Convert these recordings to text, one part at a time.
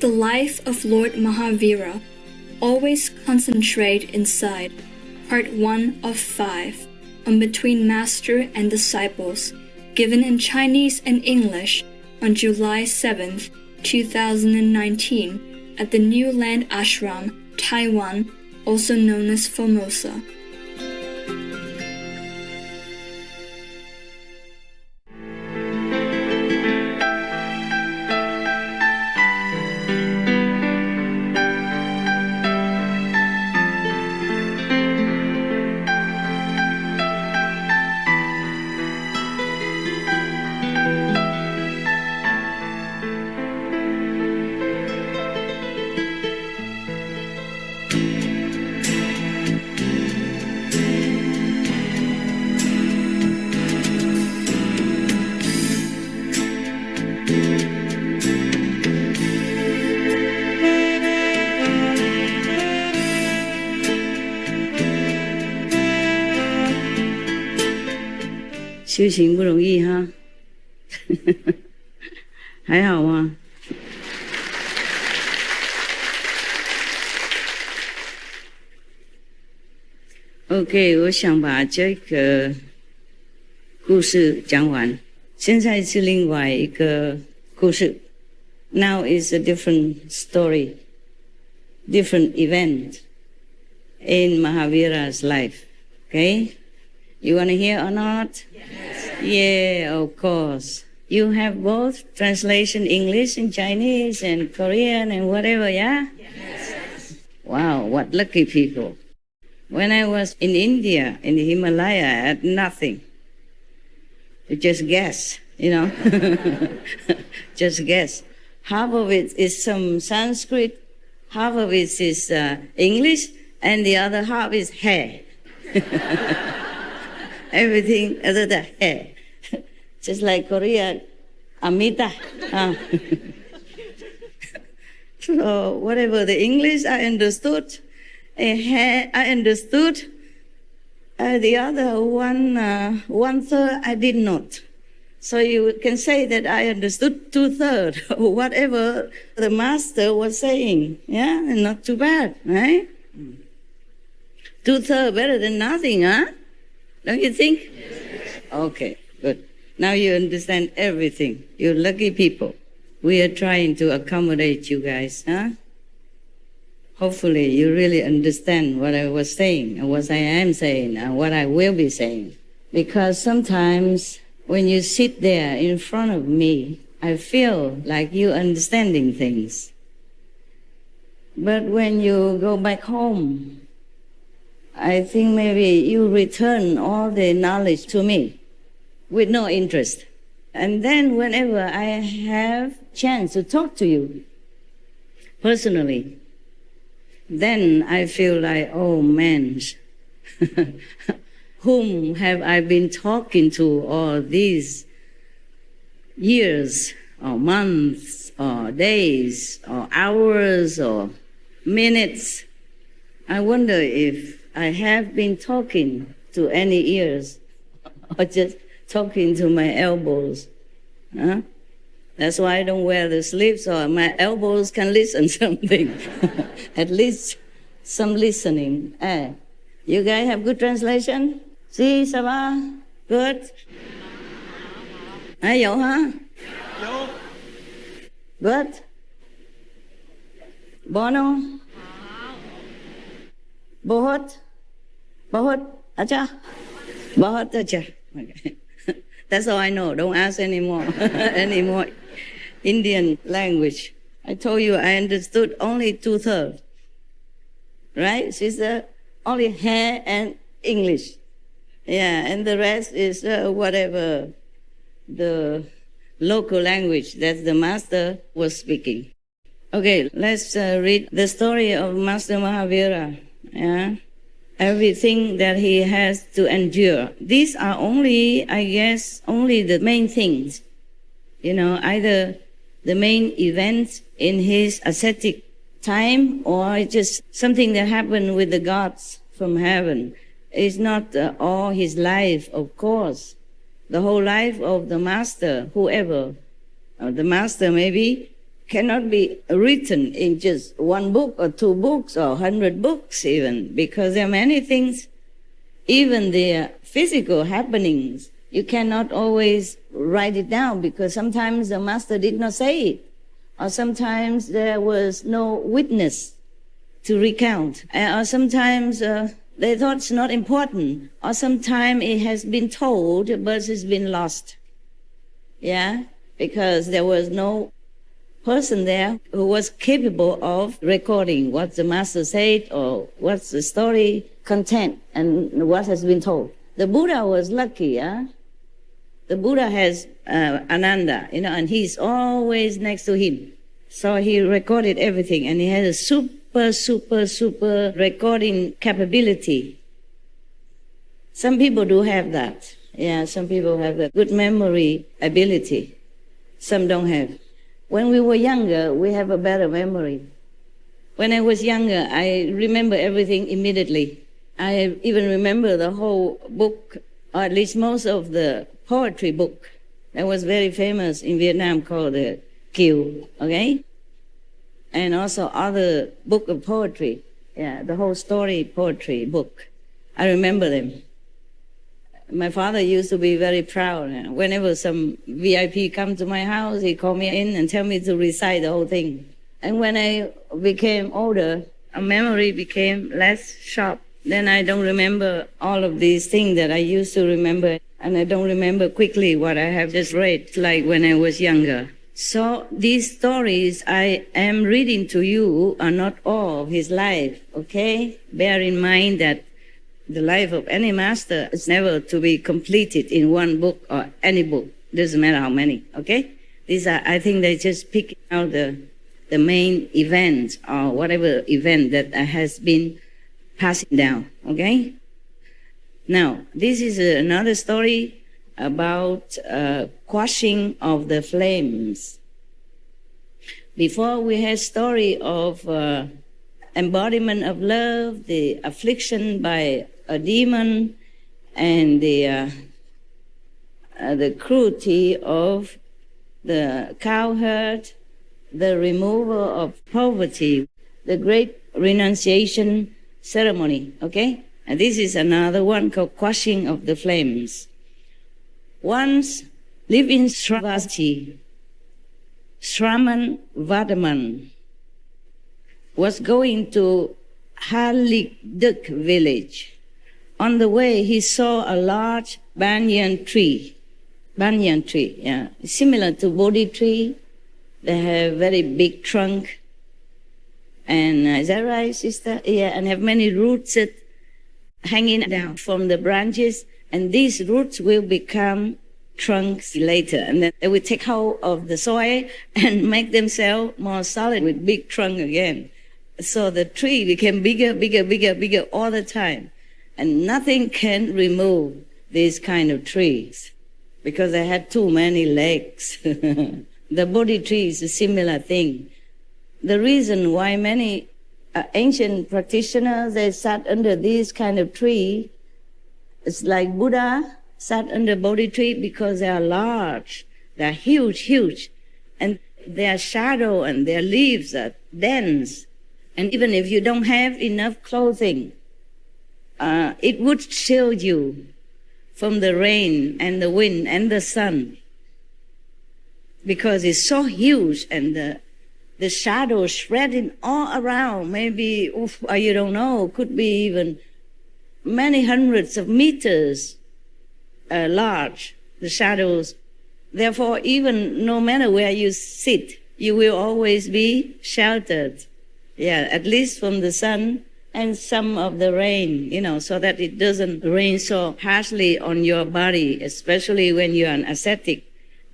The Life of Lord Mahavira, Always Concentrate Inside, Part 1 of 5, on Between Master and Disciples, given in Chinese and English on July 7th, 2019, at the New Land Ashram, Taiwan, also known as Formosa.修行不容易哈，还好吗？ OK， 我想把这个故事讲完。现在是另外一个故事。Now is a different story, different event in Mahavira's life. Okay, you want to hear or not? Yes. Yeah, of course. You have both translation English and Chinese and Korean and whatever, yeah? Yes. Wow, what lucky people. When I was in India, in the Himalaya, I had nothing. You just guess, you know. Just guess. Half of it is some Sanskrit, half of it is English, and the other half is hair. Everything other than hair. Just like Korea, Amita. So whatever the English I understood, hair I understood, the other one third I did not. So you can say that I understood 2/3 of whatever the master was saying. Yeah, and not too bad, right? 2/3 better than nothing, huh? Don't you think? Yes. Okay, good. Now you understand everything. You're lucky people. We are trying to accommodate you guys, huh? Hopefully you really understand what I was saying, and what I am saying, and what I will be saying. Because sometimes when you sit there in front of me, I feel like you understanding things. But when you go back home, I think maybe you return all the knowledge to me with no interest. And then whenever I have chance to talk to you personally, then I feel like, oh man, whom have I been talking to all these years, or months, or days, or hours, or minutes? I wonder if I have been talking to any ears, or just talking to my elbows. Huh? That's why I don't wear the sleeves, so my elbows can listen something. At least some listening. You guys have good translation? See, ça va? Good? Có hả? Good? Bono? Bahut? Acha? Bahut acha. Okay. That's all I know. Don't ask anymore. Anymore Indian language. I told you I understood only 2/3. Right, sister? Only hair and English. Yeah, and the rest is whatever the local language that the master was speaking. Okay, let's read the story of Master Mahavira. Yeah, everything that he has to endure. These are only, I guess, only the main things. You know, either the main events in his ascetic time or just something that happened with the gods from heaven. It's not all his life, of course. The whole life of the master, whoever, the master maybe cannot be written in just one book or two books or 100 books even, because there are many things, even the physical happenings, you cannot always write it down because sometimes the master did not say it, or sometimes there was no witness to recount, or sometimes they thought it's not important, or sometimes it has been told but it's been lost. Yeah, because there was no person there who was capable of recording what the master said or what's the story content and what has been told. The Buddha was lucky, yeah? The Buddha has Ananda, and he's always next to him. So he recorded everything, and he has a super recording capability. Some people do have that. Yeah, some people have that good memory ability. Some don't have. When we were younger, we have a better memory. When I was younger, I remember everything immediately. I even remember the whole book, or at least most of the poetry book that was very famous in Vietnam called the Kiều, okay? And also other book of poetry, yeah, the whole story poetry book. I remember them. My father used to be very proud. Whenever some VIP come to my house, he called me in and tell me to recite the whole thing. And when I became older, my memory became less sharp. Then I don't remember all of these things that I used to remember, and I don't remember quickly what I have just read, like when I was younger. So these stories I am reading to you are not all of his life, okay? Bear in mind that the life of any master is never to be completed in one book or any book. Doesn't matter how many, okay? These are, I think they just pick out the main event or whatever event that has been passing down, okay? Now, this is another story about quashing of the flames. Before we had story of embodiment of love, the affliction by a demon, and the cruelty of the cowherd, the removal of poverty, the great renunciation ceremony, okay? And this is another one called quashing of the flames. Once lived in Sravasti, Shraman Vardaman was going to Halikduk village. On the way, he saw a large banyan tree, yeah, similar to Bodhi tree. They have very big trunk. And is that right, sister? Yeah, and have many roots hanging down from the branches. And these roots will become trunks later. And then they will take hold of the soil and make themselves more solid with big trunk again. So the tree became bigger all the time. And nothing can remove these kind of trees because they had too many legs. The Bodhi tree is a similar thing. The reason why many ancient practitioners, they sat under this kind of tree, it's like Buddha sat under Bodhi tree because they are large, they are huge, and their shadow and their leaves are dense. And even if you don't have enough clothing, it would shield you from the rain and the wind and the sun because it's so huge, and the shadow spreading all around, maybe, you don't know, could be even many hundreds of meters large, the shadows. Therefore, even no matter where you sit, you will always be sheltered, yeah, at least from the sun and some of the rain, so that it doesn't rain so harshly on your body, especially when you're an ascetic,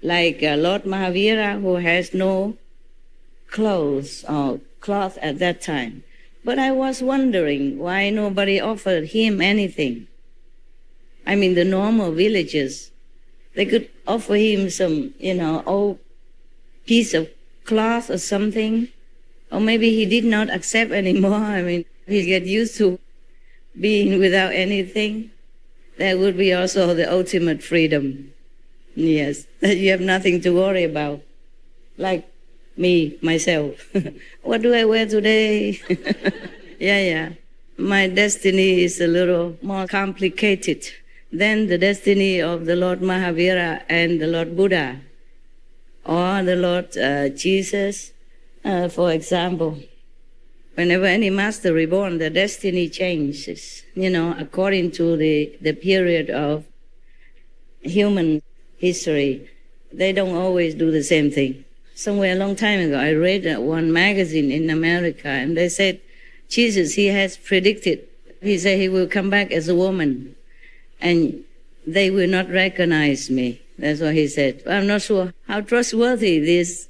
like Lord Mahavira, who has no clothes or cloth at that time. But I was wondering why nobody offered him anything. I mean, the normal villagers, they could offer him some, old piece of cloth or something. Or maybe he did not accept anymore. I mean, he get used to being without anything. That would be also the ultimate freedom. Yes, that you have nothing to worry about. Like me, myself. What do I wear today? Yeah. My destiny is a little more complicated than the destiny of the Lord Mahavira and the Lord Buddha or the Lord Jesus, for example. Whenever any master reborn, the destiny changes, according to the period of human history. They don't always do the same thing. Somewhere a long time ago, I read one magazine in America, and they said, Jesus, he has predicted, he said he will come back as a woman, and they will not recognize me. That's what he said. I'm not sure how trustworthy this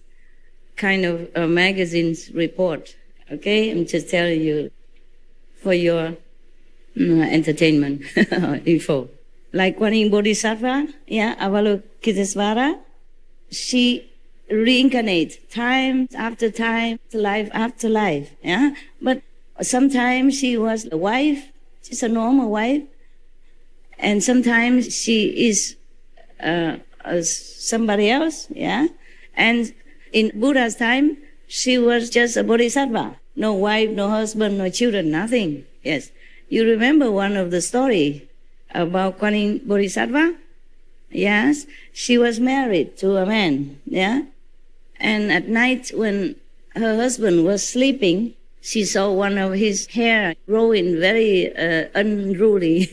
kind of magazine's report. Okay, I'm just telling you for your entertainment info. Like Kuan Yin Bodhisattva, Avalokitesvara, she reincarnates time after time, life after life. Yeah, but sometimes she was a wife, she's a normal wife, and sometimes she is somebody else. Yeah, and in Buddha's time, she was just a bodhisattva. No wife, no husband, no children, nothing. Yes. You remember one of the story about Kuan Yin Bodhisattva? Yes. She was married to a man. Yeah. And at night when her husband was sleeping, she saw one of his hair growing very unruly,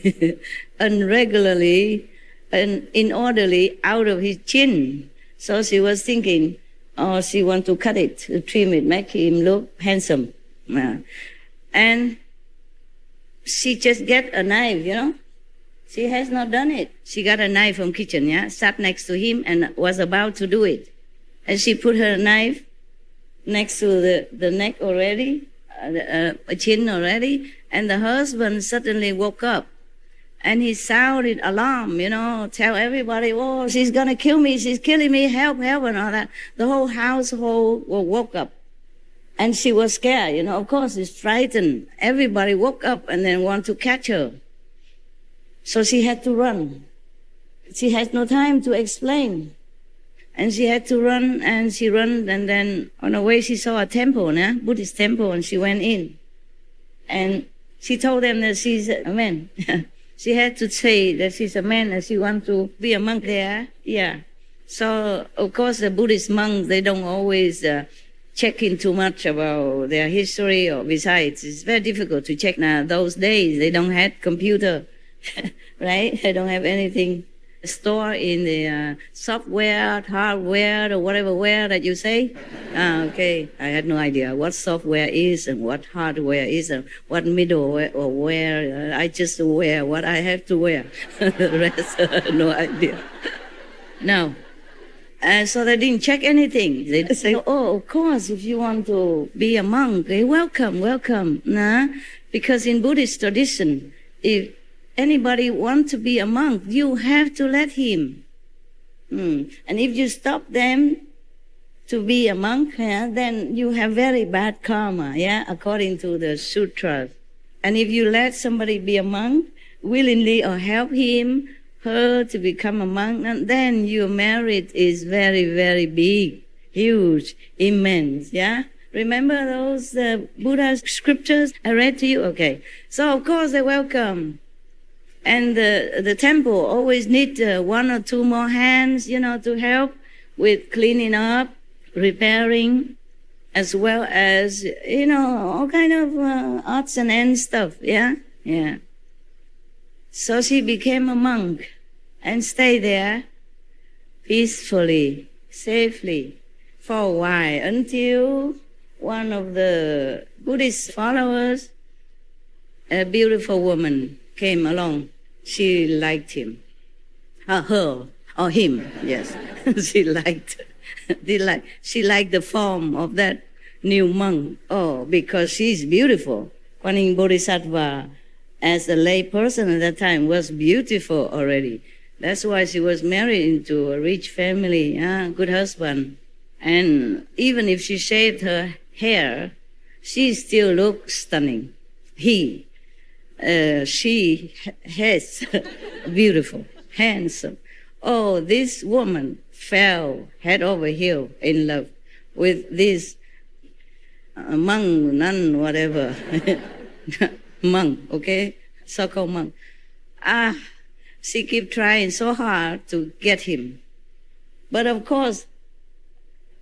unregularly, and inorderly out of his chin. So she was thinking, she want to cut it, to trim it, make him look handsome. And she just get a knife, She has not done it. She got a knife from kitchen, sat next to him and was about to do it. And she put her knife next to the neck already, chin already, and the husband suddenly woke up. And he sounded alarm, tell everybody, oh, she's going to kill me, she's killing me, help, and all that. The whole household woke up. And she was scared, of course, she's frightened. Everybody woke up and then want to catch her. So she had to run. She had no time to explain. And she had to run, and she ran, and then on the way she saw a temple, Buddhist temple, and she went in. And she told them that she's a man. She had to say that she's a man and she wants to be a monk there. Yeah. So, of course, the Buddhist monks, they don't always check in too much about their history, or besides, it's very difficult to check now. Those days, they don't have computer, right? They don't have anything stored in the software, hardware, or whatever ware that you say. Okay, I had no idea what software is and what hardware is and what middleware or where. I just wear what I have to wear. The rest, I had no idea. No. So they didn't check anything. They say, oh, of course, if you want to be a monk, welcome. Nah? Because in Buddhist tradition, if anybody wants to be a monk, you have to let him. And if you stop them to be a monk, then you have very bad karma, according to the sutras. And if you let somebody be a monk willingly or help him, her to become a monk, and then your merit is very, very big, huge, immense, Remember those Buddha scriptures I read to you? Okay. So, of course, they're welcome. And the temple always need one or two more hands, to help with cleaning up, repairing, as well as, all kind of odds and ends stuff, Yeah. So she became a monk and stayed there peacefully, safely, for a while, until one of the Buddhist followers, a beautiful woman, came along. She liked him. Her or him, yes. She liked the form of that new monk. Oh, because she's beautiful. Kuan Yin Bodhisattva, as a lay person at that time, was beautiful already. That's why she was married into a rich family, good husband. And even if she shaved her hair, she still looked stunning. She has beautiful, handsome. Oh, this woman fell head over heel in love. with this monk, nun, whatever, monk, okay, so-called monk. She keep trying so hard to get him. But of course,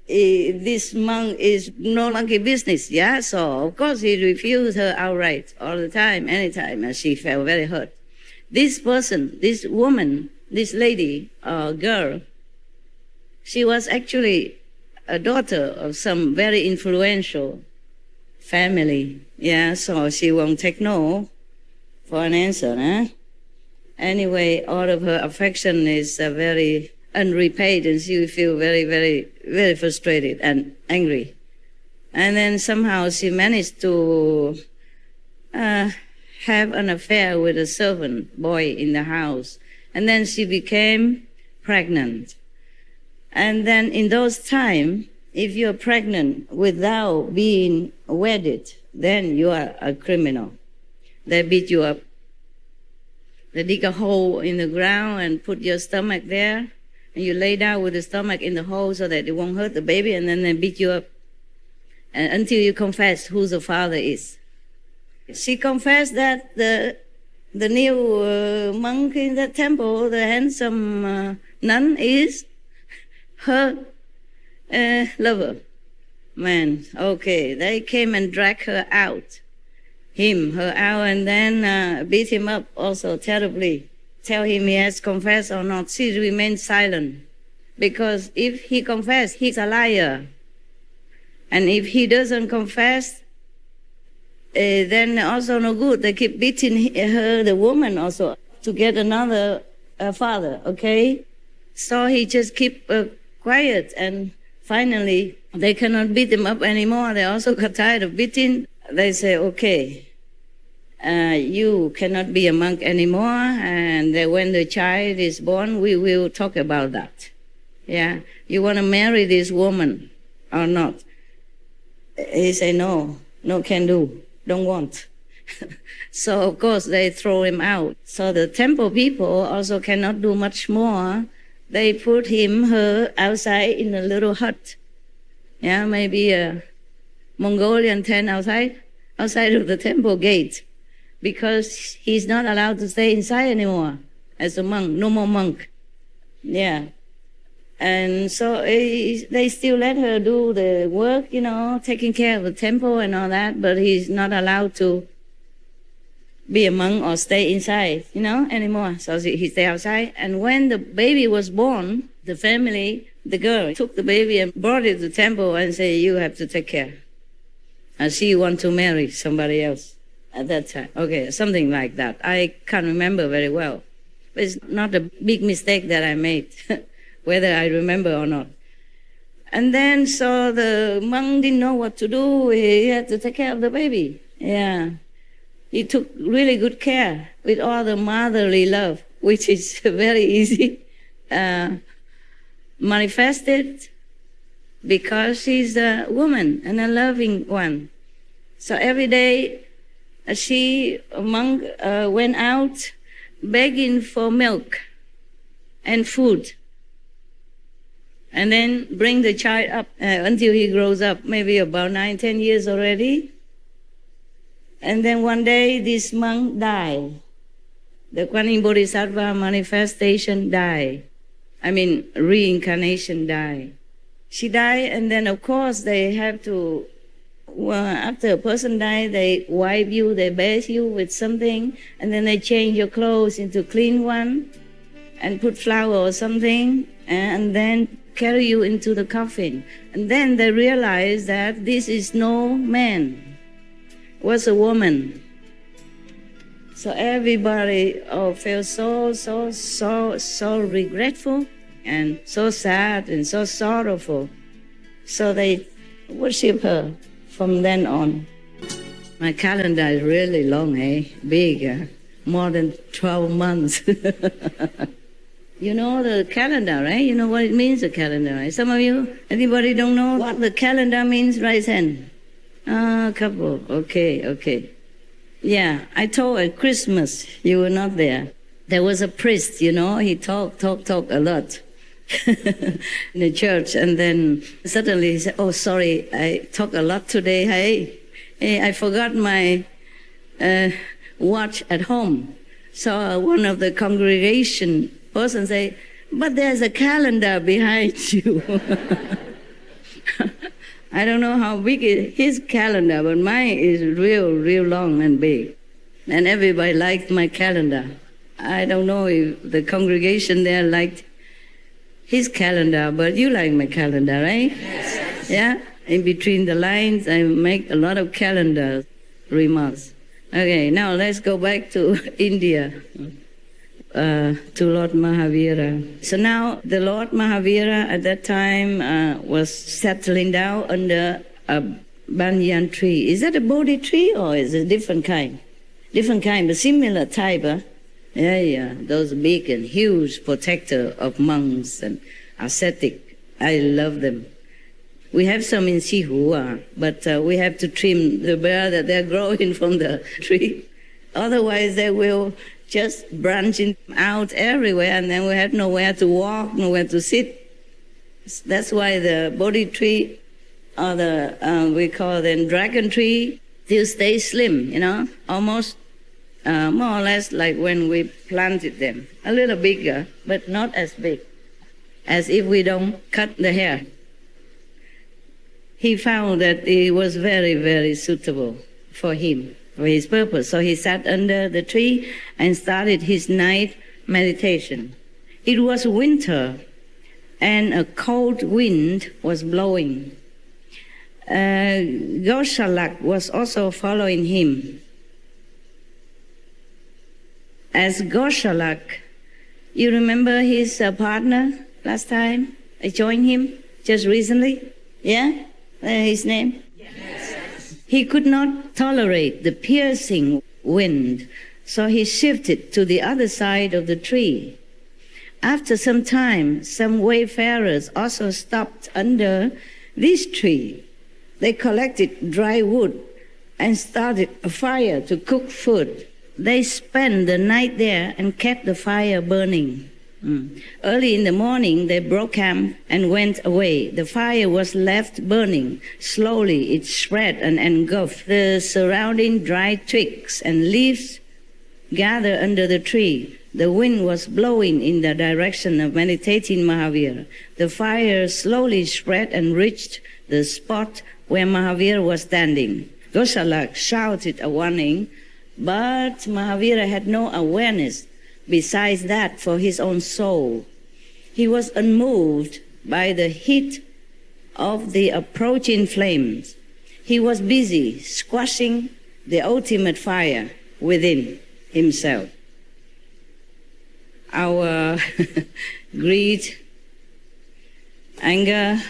this monk is no monkey business, yeah? So of course he refused her outright all the time, anytime, and she felt very hurt. This person, this woman, this lady, girl, she was actually a daughter of some very influential family, yeah? So she won't take no for an answer, huh? Anyway, all of her affection is very unrepaid, and she will feel very, very, very frustrated and angry. And then somehow she managed to have an affair with a servant boy in the house. And then she became pregnant. And then in those times, if you're pregnant without being wedded, then you are a criminal. They beat you up. They dig a hole in the ground and put your stomach there, and you lay down with the stomach in the hole so that it won't hurt the baby, and then they beat you up until you confess who the father is. She confessed that the new monk in the temple, the handsome nun, is her lover. Man, okay, they came and dragged her out. Her out, and then beat him up also terribly. Tell him he has confessed or not. She remained silent, because if he confessed, he's a liar. And if he doesn't confess, then also no good. They keep beating her, the woman also, to get another father, okay? So he just keep quiet, and finally they cannot beat him up anymore. They also got tired of beating. They say, okay, you cannot be a monk anymore, and when the child is born, we will talk about that. Yeah, you want to marry this woman or not? He said, no, can do, don't want. So of course they throw him out. So the temple people also cannot do much more. They put her outside in a little hut. Yeah, maybe a Mongolian tent outside of the temple gate, because he's not allowed to stay inside anymore as a monk, no more monk. Yeah. And so they still let her do the work, taking care of the temple and all that, but he's not allowed to be a monk or stay inside, anymore. So he stay outside. And when the baby was born, the family, the girl, took the baby and brought it to the temple and said, you have to take care. And she want to marry somebody else at that time. Okay, something like that. I can't remember very well. But it's not a big mistake that I made, whether I remember or not. And then, so the monk didn't know what to do. He had to take care of the baby. Yeah. He took really good care with all the motherly love, which is very easy, manifested because she's a woman and a loving one. So every day, a monk, went out begging for milk and food, and then bring the child up until he grows up, maybe about 9-10 years already. And then one day this monk died. The Guanyin Bodhisattva manifestation died. Reincarnation died. She died, and then of course they have to, after a person dies, they wipe you, they bathe you with something, and then they change your clothes into clean one, and put flour or something, and then carry you into the coffin. And then they realize that this is no man, was a woman. So everybody felt so regretful and so sad and so sorrowful. So they worship her from then on. My calendar is really long, big, more than 12 months. You know the calendar, right? You know what it means, the calendar, right? Some of you, anybody don't know what the calendar means? Raise hand. A couple. Okay. Yeah, I told at Christmas, you were not there. There was a priest, he talked a lot. in the church, and then suddenly he said, "Oh, sorry, I talk a lot today. Hey, I forgot my watch at home." So one of the congregation person say, "But there's a calendar behind you." I don't know how big is his calendar, but mine is real long and big. And everybody liked my calendar. I don't know if the congregation there liked his calendar, but you like my calendar, right? Yes. Yeah? In between the lines, I make a lot of calendar remarks. Okay, now let's go back to India, to Lord Mahavira. So now the Lord Mahavira at that time was settling down under a banyan tree. Is that a Bodhi tree or is it a different kind? Different kind, but similar type, huh? Yeah, those big and huge protector of monks and ascetic. I love them. We have some in Sihua, but we have to trim the bare that they're growing from the tree. Otherwise, they will just branching out everywhere, and then we have nowhere to walk, nowhere to sit. That's why the Bodhi tree, or the we call them dragon tree, still stay slim, almost more or less like when we planted them. A little bigger, but not as big, as if we don't cut the hair. He found that it was very, very suitable for him, for his purpose. So he sat under the tree and started his night meditation. It was winter, and a cold wind was blowing. Goshalak was also following him. As Goshalak, you remember his partner last time? I joined him just recently. Yeah? His name? Yes. He could not tolerate the piercing wind, so he shifted to the other side of the tree. After some time, some wayfarers also stopped under this tree. They collected dry wood and started a fire to cook food. They spent the night there and kept the fire burning. Early in the morning, they broke camp and went away. The fire was left burning. Slowly, it spread and engulfed the surrounding dry twigs and leaves gathered under the tree. The wind was blowing in the direction of meditating Mahavira. The fire slowly spread and reached the spot where Mahavira was standing. Goshalak shouted a warning, but Mahavira had no awareness besides that for his own soul. He was unmoved by the heat of the approaching flames. He was busy squashing the ultimate fire within himself. Our greed, anger,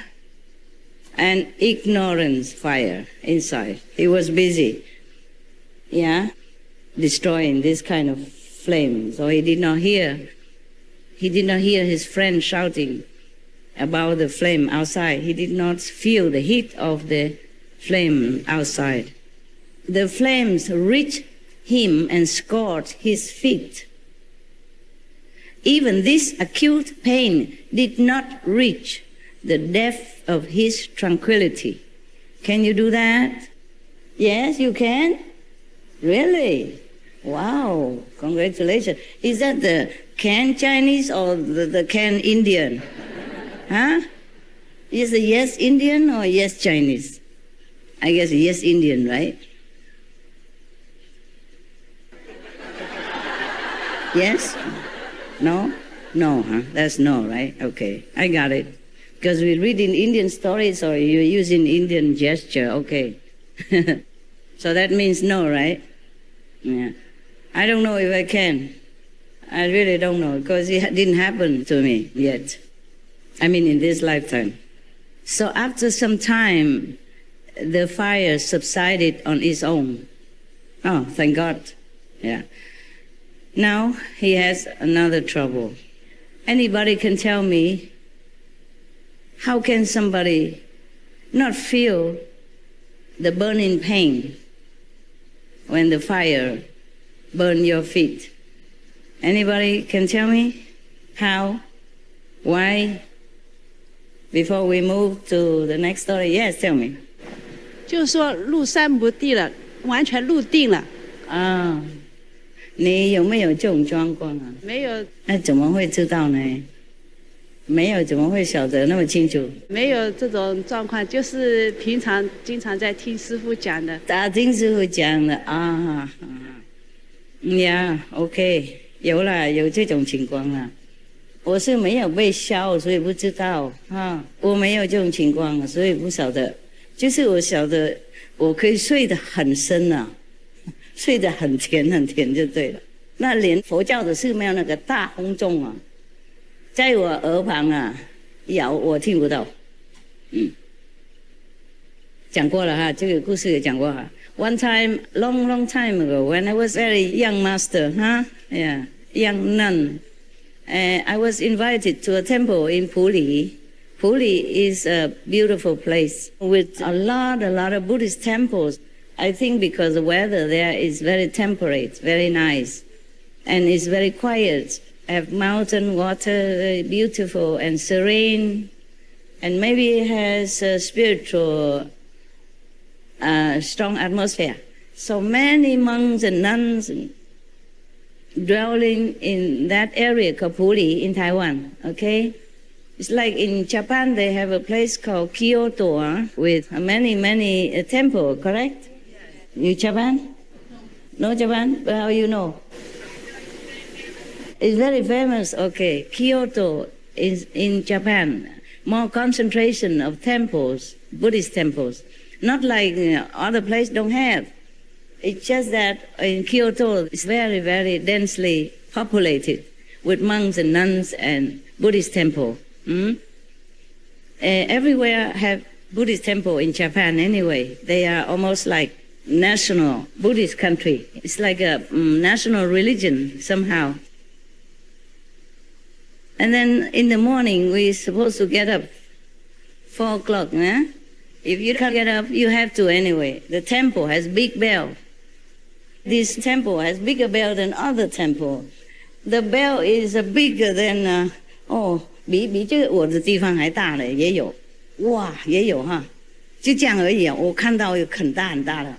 and ignorance fire inside. He was busy, destroying this kind of flame. So he did not hear his friend shouting about the flame outside. He did not feel the heat of the flame outside. The flames reached him and scorched his feet. Even this acute pain did not reach the depth of his tranquility. Can you do that? Yes, you can? Really? Wow, congratulations. Is that the can Chinese or the can Indian? Huh? Is it yes Indian or yes Chinese? I guess yes Indian, right? Yes? No? No, huh? That's no, right? Okay, I got it. Because we read in Indian stories or you're using Indian gesture, okay. So that means no, right? Yeah. I don't know if I can. I really don't know, because it didn't happen to me yet. I mean, in this lifetime. So after some time, the fire subsided on its own. Oh, thank God. Yeah. Now he has another trouble. Anybody can tell me, how can somebody not feel the burning pain when the fire burn your feet? Anybody can tell me how? Why? Before we move to the next story, yes, tell me. 就是说入山不地了，完全入定了。啊，你有没有这种状况啊？没有，那怎么会知道呢？没有怎么会晓得那么清楚？没有这种状况，就是平常经常在听师父讲的。听师傅讲的啊呀 ，OK， 有了，有这种情况了。我是没有被烧，所以不知道啊。我没有这种情况，所以不晓得。就是我晓得，我可以睡得很深啊，睡得很甜很甜就对了。那连佛教的寺庙那个大轰钟啊，在我耳旁啊摇，我听不到。讲过了哈，这个故事也讲过哈。One time, long time ago, when I was very young master, young nun, I was invited to a temple in Puli. Puli is a beautiful place with a lot of Buddhist temples. I think because the weather there is very temperate, very nice, and it's very quiet. Have mountain water, very beautiful and serene, and maybe it has a spiritual, strong atmosphere. So many monks and nuns dwelling in that area called Puli in Taiwan, okay? It's like in Japan, they have a place called Kyoto with many temples, correct? You Japan? No Japan? How you know? It's very famous, okay. Kyoto is in Japan. More concentration of temples, Buddhist temples. Not like other places don't have. It's just that in Kyoto, it's very densely populated with monks and nuns and Buddhist temple. Everywhere have Buddhist temple in Japan anyway. They are almost like national Buddhist country. It's like a national religion somehow. And then in the morning, we're supposed to get up 4 o'clock. If you can't get up, you have to anyway. The temple has big bell. This temple has bigger bell than other temple. The bell is bigger than 比这个我的地方还大的也有，哇，也有哈，就这样而已啊。我看到有很大的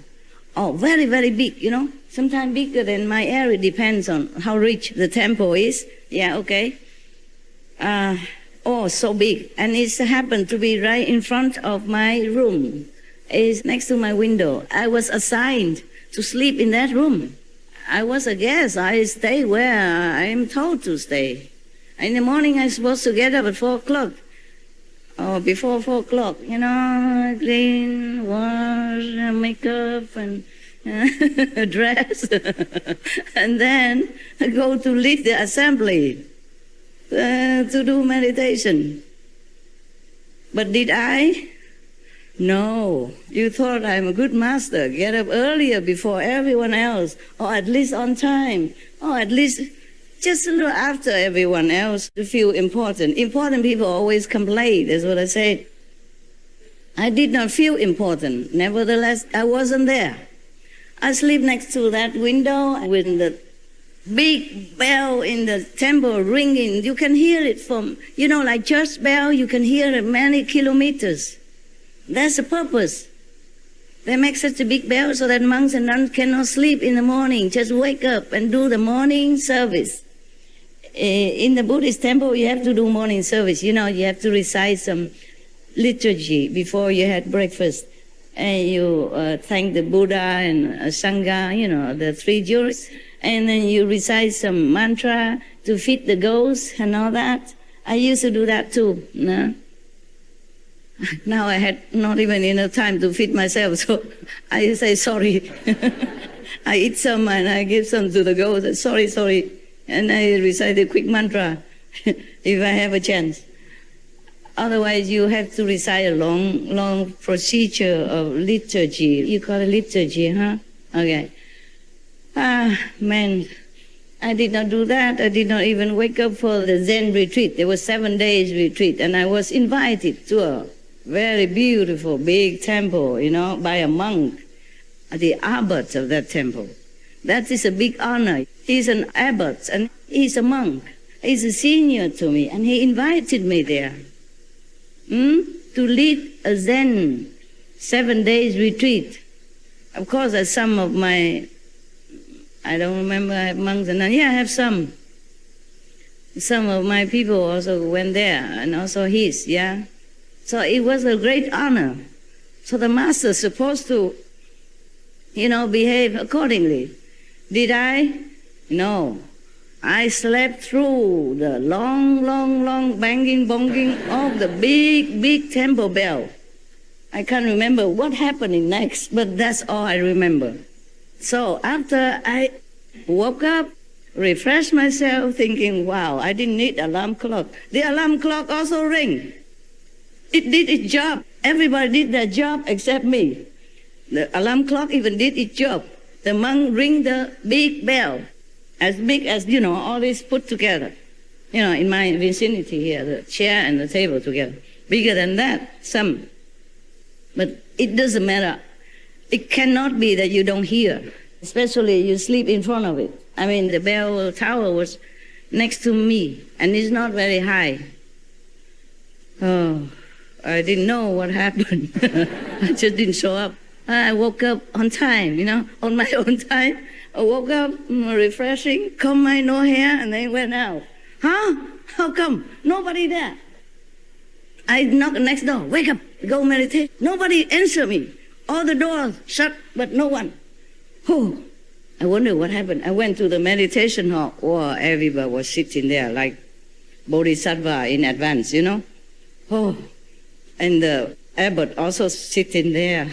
，very big, you know, sometimes bigger than my area. Depends on how rich the temple is. Yeah, okay. So big, and it happened to be right in front of my room. It's next to my window. I was assigned to sleep in that room. I was a guest. I stay where I am told to stay. In the morning, I'm supposed to get up at 4 o'clock. Before 4 o'clock, you know, clean, wash, makeup, and dress. And then go to lead the assembly to do meditation. But did I? No. You thought I'm a good master. Get up earlier before everyone else, or at least on time, or at least just a little after everyone else to feel important. Important people always complain, that's what I said. I did not feel important. Nevertheless, I wasn't there. I sleep next to that window with the big bell in the temple ringing. You can hear it from, you know, like church bell, you can hear it many kilometers. That's the purpose. They make such a big bell so that monks and nuns cannot sleep in the morning. Just wake up and do the morning service. In the Buddhist temple, you have to do morning service. You know, you have to recite some liturgy before you had breakfast. And you thank the Buddha and Sangha, you know, the 3 jewels. And then you recite some mantra to feed the ghosts and all that. I used to do that too. No? Now I had not even enough time to feed myself, so I say sorry. I eat some and I give some to the ghosts. Sorry. And I recite a quick mantra if I have a chance. Otherwise, you have to recite a long procedure of liturgy. You call it liturgy, huh? Okay. Man, I did not do that. I did not even wake up for the Zen retreat. There was 7 days retreat, and I was invited to a very beautiful big temple, you know, by a monk, the abbot of that temple. That is a big honor. He's an abbot and he's a monk. He's a senior to me, and he invited me there. to lead a Zen 7 days retreat. Of course, as some of my, I don't remember, I have monks and nuns. Yeah, I have some. Some of my people also went there, and also his, yeah. So it was a great honor. So the master is supposed to, behave accordingly. Did I? No. I slept through the long banging, bonging of the big temple bell. I can't remember what happened next, but that's all I remember. So after I woke up, refreshed myself, thinking, wow, I didn't need alarm clock. The alarm clock also rang. It did its job. Everybody did their job except me. The alarm clock even did its job. The monk ring the big bell, as big as, all this put together. In my vicinity here, the chair and the table together. Bigger than that, some. But it doesn't matter. It cannot be that you don't hear, especially you sleep in front of it. I mean, the bell tower was next to me, and it's not very high. Oh, I didn't know what happened. I just didn't show up. I woke up on time, on my own time. I woke up, refreshing, combed my no hair, and then went out. Huh? How come? Nobody there. I knocked next door. Wake up, go meditate. Nobody answered me. All the doors shut, but no one. Oh, I wonder what happened. I went to the meditation hall. Oh, everybody was sitting there like bodhisattva in advance, Oh, and the abbot also sitting there.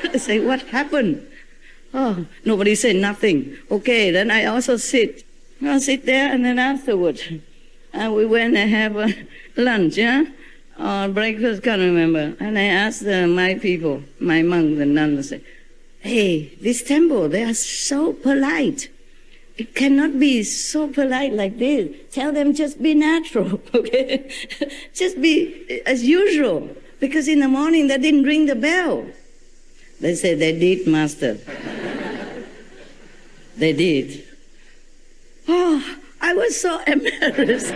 I say, what happened? Oh, nobody said nothing. Okay, then I also sit. I'll sit there, and then afterwards, we went and have lunch, or breakfast, can't remember. And I asked my people, my monks and nuns, I said, hey, this temple, they are so polite. It cannot be so polite like this. Tell them just be natural, okay? Just be as usual. Because in the morning they didn't ring the bell. They said, they did, Master. They did. Oh, I was so embarrassed.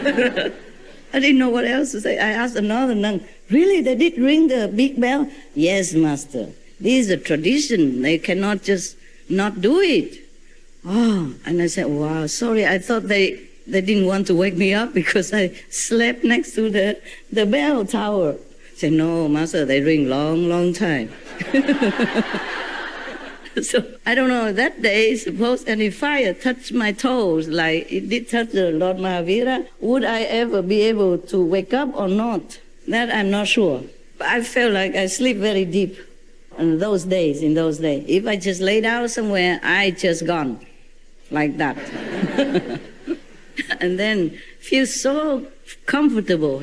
I didn't know what else to say. I asked another nun, really, they did ring the big bell? Yes, Master. This is a tradition. They cannot just not do it. Oh, and I said, wow, sorry, I thought they didn't want to wake me up because I slept next to the bell tower. I said, no, Master, they ring long time. So I don't know, that day, suppose any fire touched my toes like it did touch the Lord Mahavira, would I ever be able to wake up or not? That I'm not sure. But I felt like I sleep very deep in those days. If I just lay down somewhere, I just gone like that. And then feel so comfortable,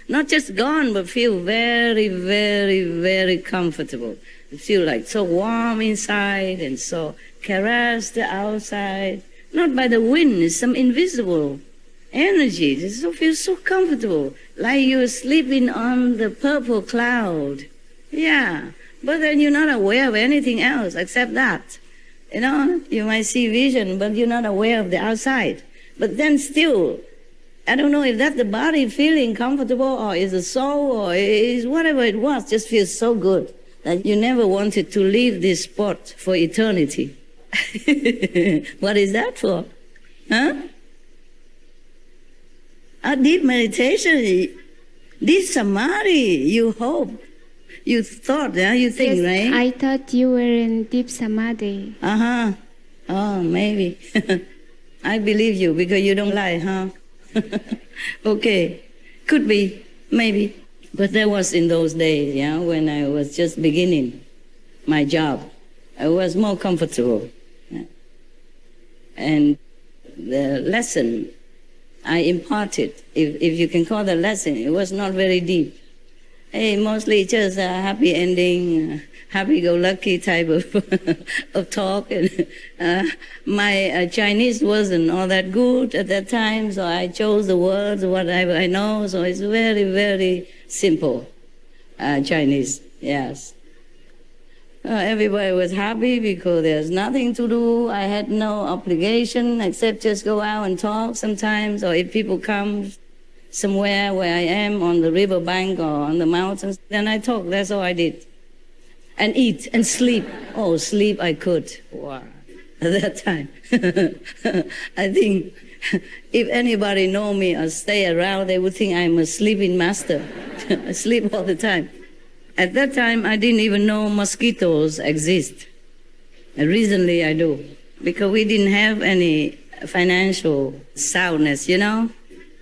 Not just gone, but feel very, very, very comfortable. You feel like so warm inside and so caressed outside. Not by the wind, it's some invisible energy. You feel so comfortable, like you're sleeping on the purple cloud. Yeah, but then you're not aware of anything else except that. You might see vision, but you're not aware of the outside. But then still, I don't know if that's the body feeling comfortable or is the soul or is whatever it was, just feels so good that you never wanted to leave this spot for eternity. What is that for? Huh? A deep meditation, deep samadhi, you hope. You thought, you think, yes, right? I thought you were in deep samadhi. Uh-huh. Oh, maybe. I believe you because you don't lie, huh? Okay. Could be, maybe. But that was in those days, when I was just beginning my job. I was more comfortable. And the lesson I imparted, if you can call the lesson, it was not very deep. Hey, mostly just a happy ending, happy-go-lucky type of talk. And my Chinese wasn't all that good at that time, so I chose the words, whatever I know. So it's very, very simple Chinese, yes. Everybody was happy because there's nothing to do. I had no obligation except just go out and talk sometimes, or if people come, somewhere where I am on the riverbank or on the mountains. Then I talk, that's all I did. And eat and sleep. Oh, sleep I could. Wow. At that time. I think if anybody know me or stay around, they would think I'm a sleeping master. I sleep all the time. At that time, I didn't even know mosquitoes exist. Recently, I do. Because we didn't have any financial soundness, you know?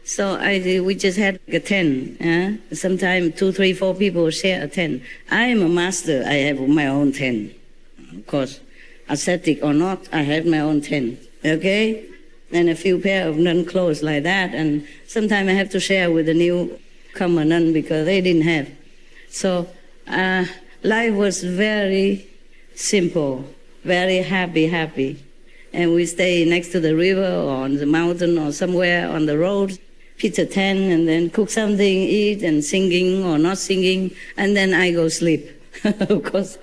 So we just had a tent. Sometimes 2, 3, 4 people share a tent. I am a master. I have my own tent. Of course, ascetic or not, I have my own tent. Okay? And a few pair of nun clothes like that. And sometimes I have to share with the newcomer nun because they didn't have. So life was very simple, very happy. And we stay next to the river or on the mountain or somewhere on the road, pitch a tent and then cook something, eat and singing or not singing, and then I go sleep. Of course,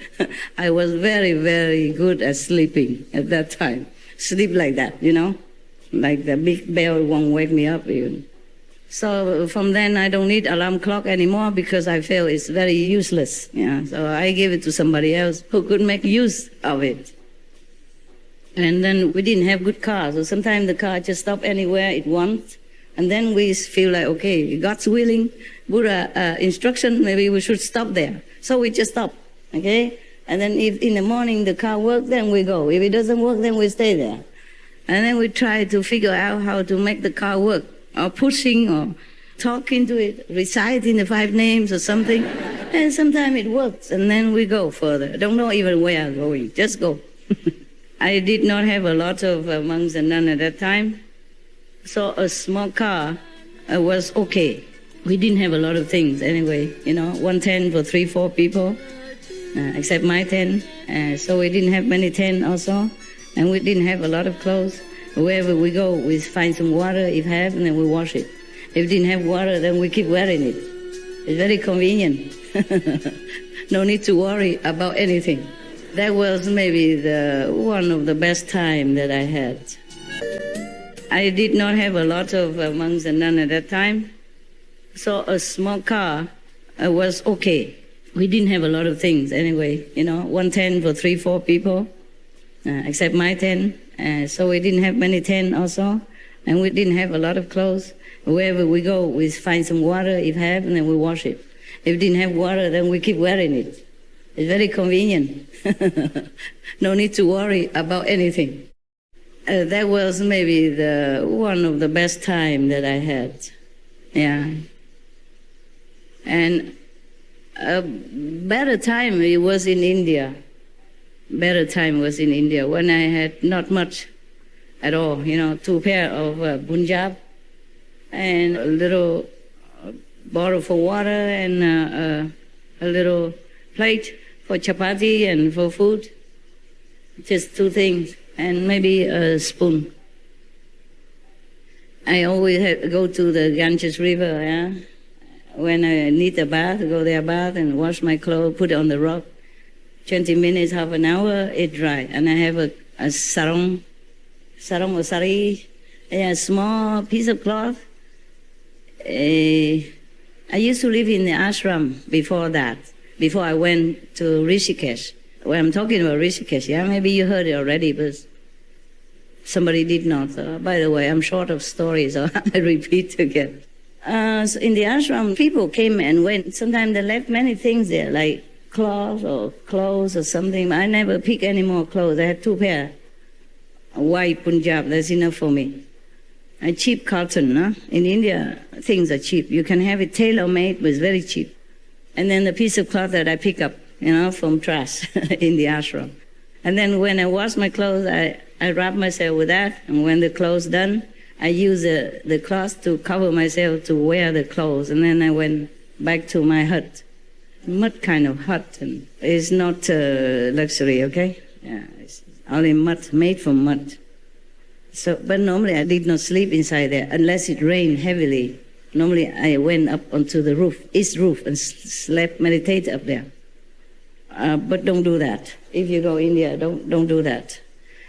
I was very, very good at sleeping at that time. Sleep like that, you know, like the big bell won't wake me up even. So from then I don't need alarm clock anymore because I feel it's very useless. Yeah, so I give it to somebody else who could make use of it. And then we didn't have good cars, so sometimes the car just stop anywhere it wants. And then we feel like, okay, God's willing, Buddha instruction, maybe we should stop there. So we just stop, okay? And then if in the morning the car works, then we go. If it doesn't work, then we stay there. And then we try to figure out how to make the car work, or pushing, or talking to it, reciting the 5 names or something. And sometimes it works, and then we go further. Don't know even where I'm going, just go. I did not have a lot of monks and nuns at that time. So a small car was okay. We didn't have a lot of things anyway, you know, 1 tent for 3, 4 people, except my tent. So we didn't have many tents also, and we didn't have a lot of clothes. Wherever we go, we find some water, if have, and then we wash it. If we didn't have water, then we keep wearing it. It's very convenient. No need to worry about anything. That was maybe one of the best time that I had. I did not have a lot of monks and nuns at that time. So a small car was okay. We didn't have a lot of things anyway, you know, 1 tent for 3, 4 people, except my tent. So we didn't have many tents also, and we didn't have a lot of clothes. Wherever we go, we find some water, if have, and then we wash it. If we didn't have water, then we keep wearing it. It's very convenient. No need to worry about anything. That was maybe one of the best time that I had. Yeah. And a better time it was in India. Better time was in India when I had not much at all. You know, 2 pair of punjab and a little bottle for water and a little plate for chapati and for food. Just 2 things. And maybe a spoon. I always go to the Ganges River, yeah? When I need a bath, go there bath and wash my clothes, put it on the rock. 20 minutes, half an hour, it dry. And I have a sarong or sari, a small piece of cloth. I used to live in the ashram before that, before I went to Rishikesh. Well, I'm talking about Rishikesh, yeah? Maybe you heard it already, but somebody did not. By the way, I'm short of stories, so I repeat again. So in the ashram, people came and went. Sometimes they left many things there, like cloth or clothes or something. I never pick any more clothes. I had 2 pair. White punjab, that's enough for me. A cheap cotton, huh? In India, things are cheap. You can have it tailor-made, but it's very cheap. And then the piece of cloth that I pick up, you know, from trash in the ashram. And then when I wash my clothes, I wrap myself with that. And when the clothes done, I use the cloth to cover myself to wear the clothes. And then I went back to my hut. Mud kind of hut. And it's not luxury, okay? Yeah, it's only mud, made from mud. So, but normally I did not sleep inside there unless it rained heavily. Normally I went up onto the roof, east roof, and slept, meditate up there. But don't do that. If you go India, don't do that.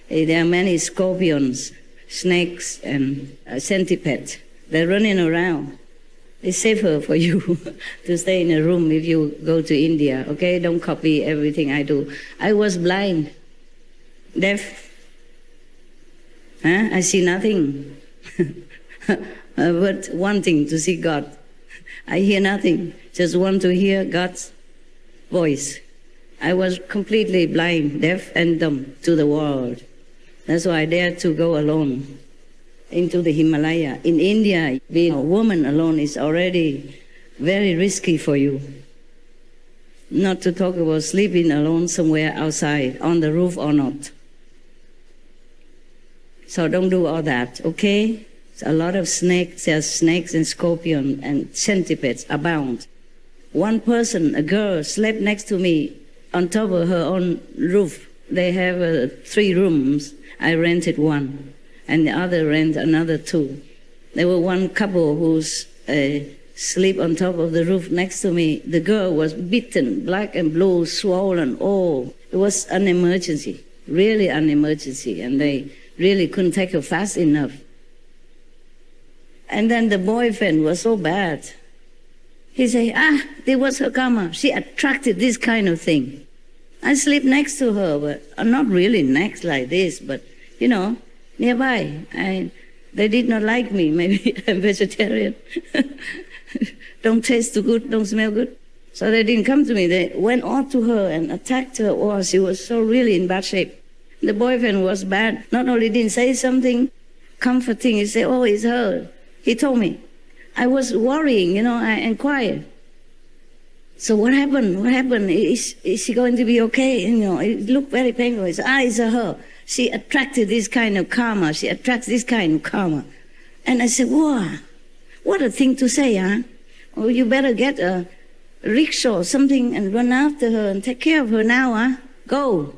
There are many scorpions, snakes, and centipedes. They're running around. It's safer for you to stay in a room if you go to India, okay? Don't copy everything I do. I was blind, deaf. I see nothing, but wanting to see God. I hear nothing, just want to hear God's voice. I was completely blind, deaf and dumb to the world. That's why I dared to go alone into the Himalaya. In India, being a woman alone is already very risky for you. Not to talk about sleeping alone somewhere outside, on the roof or not. So don't do all that, okay? A lot of snakes, there's snakes and scorpions and centipedes abound. One person, a girl, slept next to me on top of her own roof. They have 3 rooms. I rented one, and the other rent another 2. There were one couple who's sleep on top of the roof next to me. The girl was bitten, black and blue, swollen. Oh, it was an emergency, really an emergency, and they really couldn't take her fast enough. And then the boyfriend was so bad. He said, there was her karma. She attracted this kind of thing. I sleep next to her, but not really next like this, but, nearby. They did not like me. Maybe I'm vegetarian. Don't taste too good, don't smell good. So they didn't come to me. They went on to her and attacked her. Oh, she was so really in bad shape. The boyfriend was bad. Not only didn't say something comforting, he said, oh, it's her. He told me. I was worrying, I inquired. So what happened? What happened? Is she going to be okay? It looked very painful. He said, it's her. She attracted this kind of karma. She attracts this kind of karma. And I said, wow, what a thing to say, huh? Oh, you better get a rickshaw or something and run after her and take care of her now, huh? Go.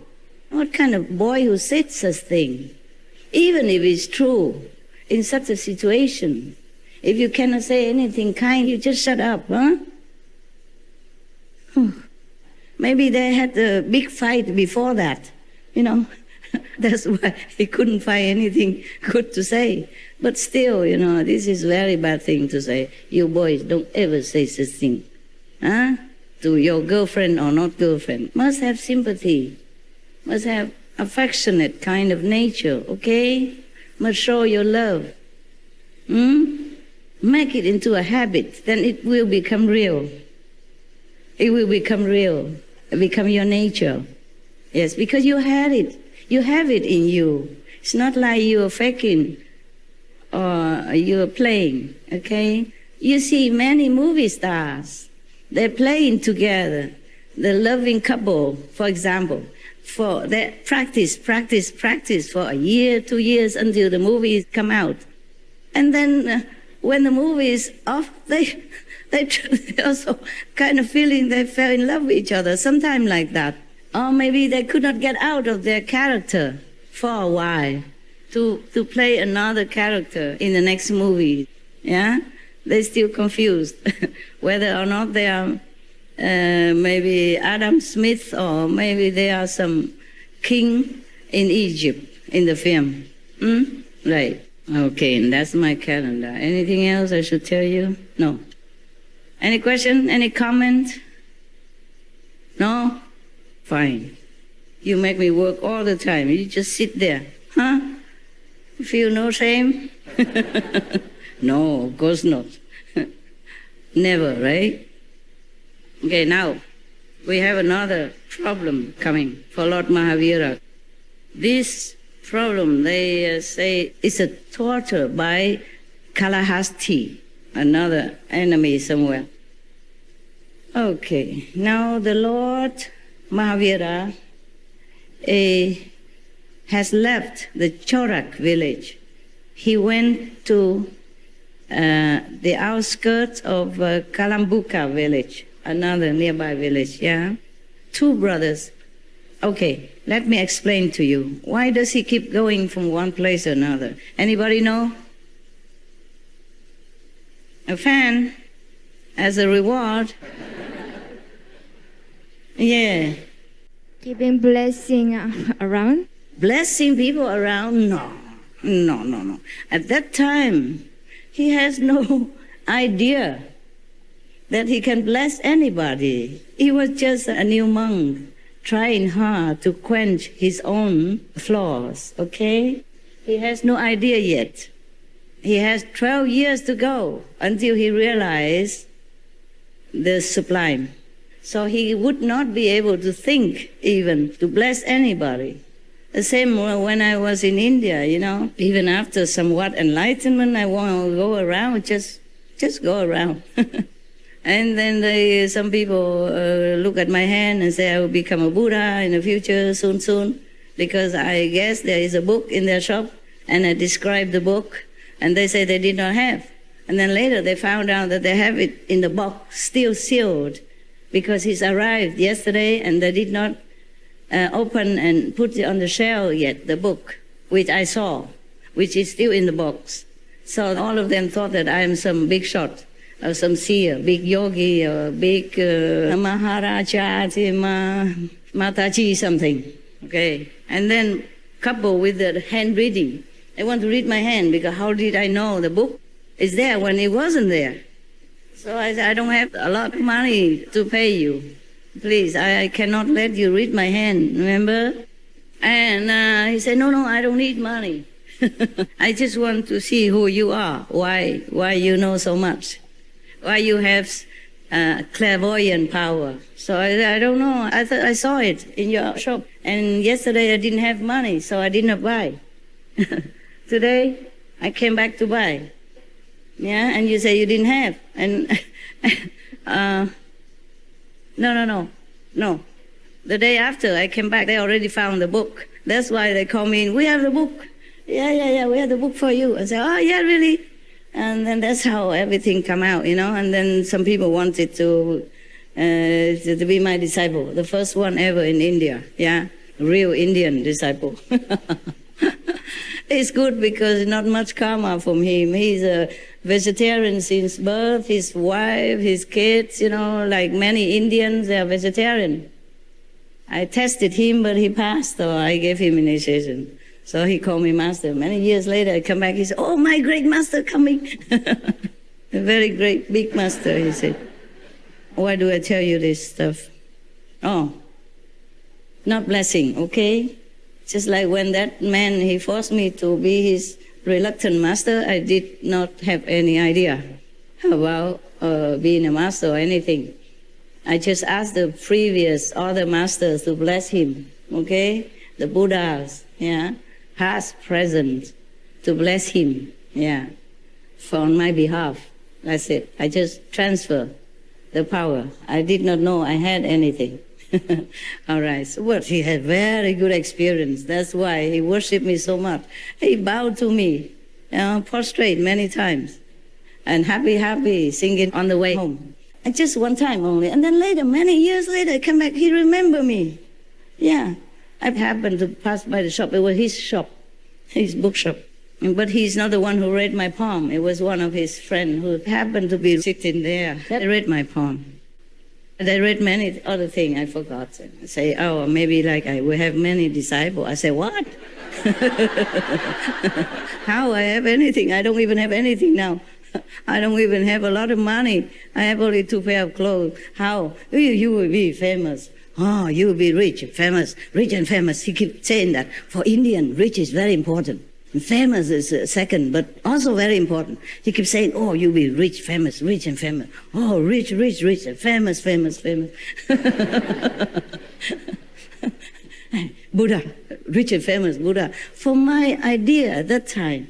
What kind of boy who said such thing? Even if it's true, in such a situation, if you cannot say anything kind, you just shut up, huh? Maybe they had a big fight before that, That's why he couldn't find anything good to say. But still, this is a very bad thing to say. You boys, don't ever say such thing. Huh? To your girlfriend or not girlfriend. Must have sympathy. Must have affectionate kind of nature, okay? Must show your love. Make it into a habit, then it will become real. It will become real, become your nature. Yes, because you had it. You have it in you. It's not like you're faking or you're playing, okay? You see many movie stars, they're playing together. The loving couple, for example, they practice for a year, 2 years until the movies come out. And then when the movie is off, they also kind of feeling they fell in love with each other, sometime like that. Or maybe they could not get out of their character for a while to play another character in the next movie. Yeah? They're still confused whether or not they are maybe Adam Smith or maybe they are some king in Egypt in the film. Right. Okay, and that's my calendar. Anything else I should tell you? No. Any question? Any comment? No? Fine. You make me work all the time. You just sit there. Huh? You feel no shame? No, of course not. Never, right? Okay, now we have another problem coming for Lord Mahavira. This problem, they say, is a torture by Kalahasti, another enemy somewhere. Okay, now the Lord Mahavira has left the Chorak village. He went to the outskirts of Kalambuka village, another nearby village, yeah? 2 brothers. Okay, let me explain to you. Why does he keep going from one place to another? Anybody know? A fan, as a reward. Yeah. Keeping blessing around? Blessing people around? No. At that time, he has no idea that he can bless anybody. He was just a new monk trying hard to quench his own flaws, okay? He has no idea yet. He has 12 years to go until he realizes the sublime. So he would not be able to think even to bless anybody. The same when I was in India, even after somewhat enlightenment, I want to go around, just go around. And then some people look at my hand and say I will become a Buddha in the future soon, because I guess there is a book in their shop, and I described the book, and they say they did not have. And then later they found out that they have it in the box, still sealed, because he's arrived yesterday and they did not open and put it on the shelf yet, the book, which I saw, which is still in the box. So all of them thought that I am some big shot, or some seer, big yogi, or big Maharaja, Mataji something, okay? And then coupled with the hand reading. They want to read my hand, because how did I know the book is there when it wasn't there? So I said, I don't have a lot of money to pay you. Please, I cannot let you read my hand, remember? And he said, no, I don't need money. I just want to see who you are, why you know so much, why you have clairvoyant power. So I don't know. I saw it in your shop. And yesterday I didn't have money, so I did not buy. Today I came back to buy. Yeah, and you say you didn't have. And no. The day after I came back, they already found the book. That's why they call me in. We have the book. Yeah, we have the book for you. I say, oh, yeah, really? And then that's how everything come out, And then some people wanted to be my disciple, the first one ever in India. Yeah, real Indian disciple. It's good because not much karma from him. He's a vegetarian since birth. His wife, his kids, like many Indians, they are vegetarian. I tested him, but he passed, so I gave him initiation. So he called me master. Many years later, I come back, he said, oh, my great master coming. A very great, big master, he said. Why do I tell you this stuff? Oh, not blessing, okay? Just like when that man, he forced me to be his reluctant master, I did not have any idea about being a master or anything. I just asked the previous other masters to bless him, okay? The Buddhas, yeah? Past, present, to bless him, yeah, for on my behalf. That's it. I just transfer the power. I did not know I had anything. All right, so he had very good experience. That's why he worshipped me so much. He bowed to me, prostrate many times, and happy, singing on the way home. And just one time only. And then later, many years later, I come back, he remembered me. Yeah. I happened to pass by the shop. It was his shop, his bookshop. But he's not the one who read my poem. It was one of his friends who happened to be sitting there. They read my poem. They read many other things. I forgot. I say, oh, maybe like I will have many disciples. I say, what? How I have anything? I don't even have anything now. I don't even have a lot of money. I have only 2 pairs of clothes. How? You will be famous. Oh, you will be rich and famous. He keeps saying that. For Indian, rich is very important. And famous is second, but also very important. He keeps saying, oh, you'll be rich and famous. Oh, rich, and famous. Buddha, rich and famous Buddha. For my idea at that time,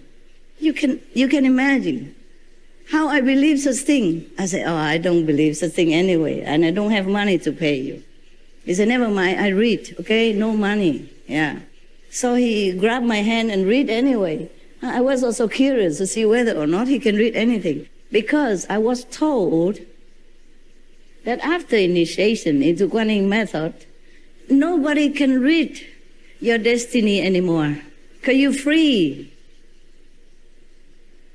you can imagine how I believe such thing. I say, oh, I don't believe such thing anyway, and I don't have money to pay you. He said, never mind, I read, okay? No money, yeah. So he grabbed my hand and read anyway. I was also curious to see whether or not he can read anything, because I was told that after initiation into Guanyin method, nobody can read your destiny anymore, because you're free.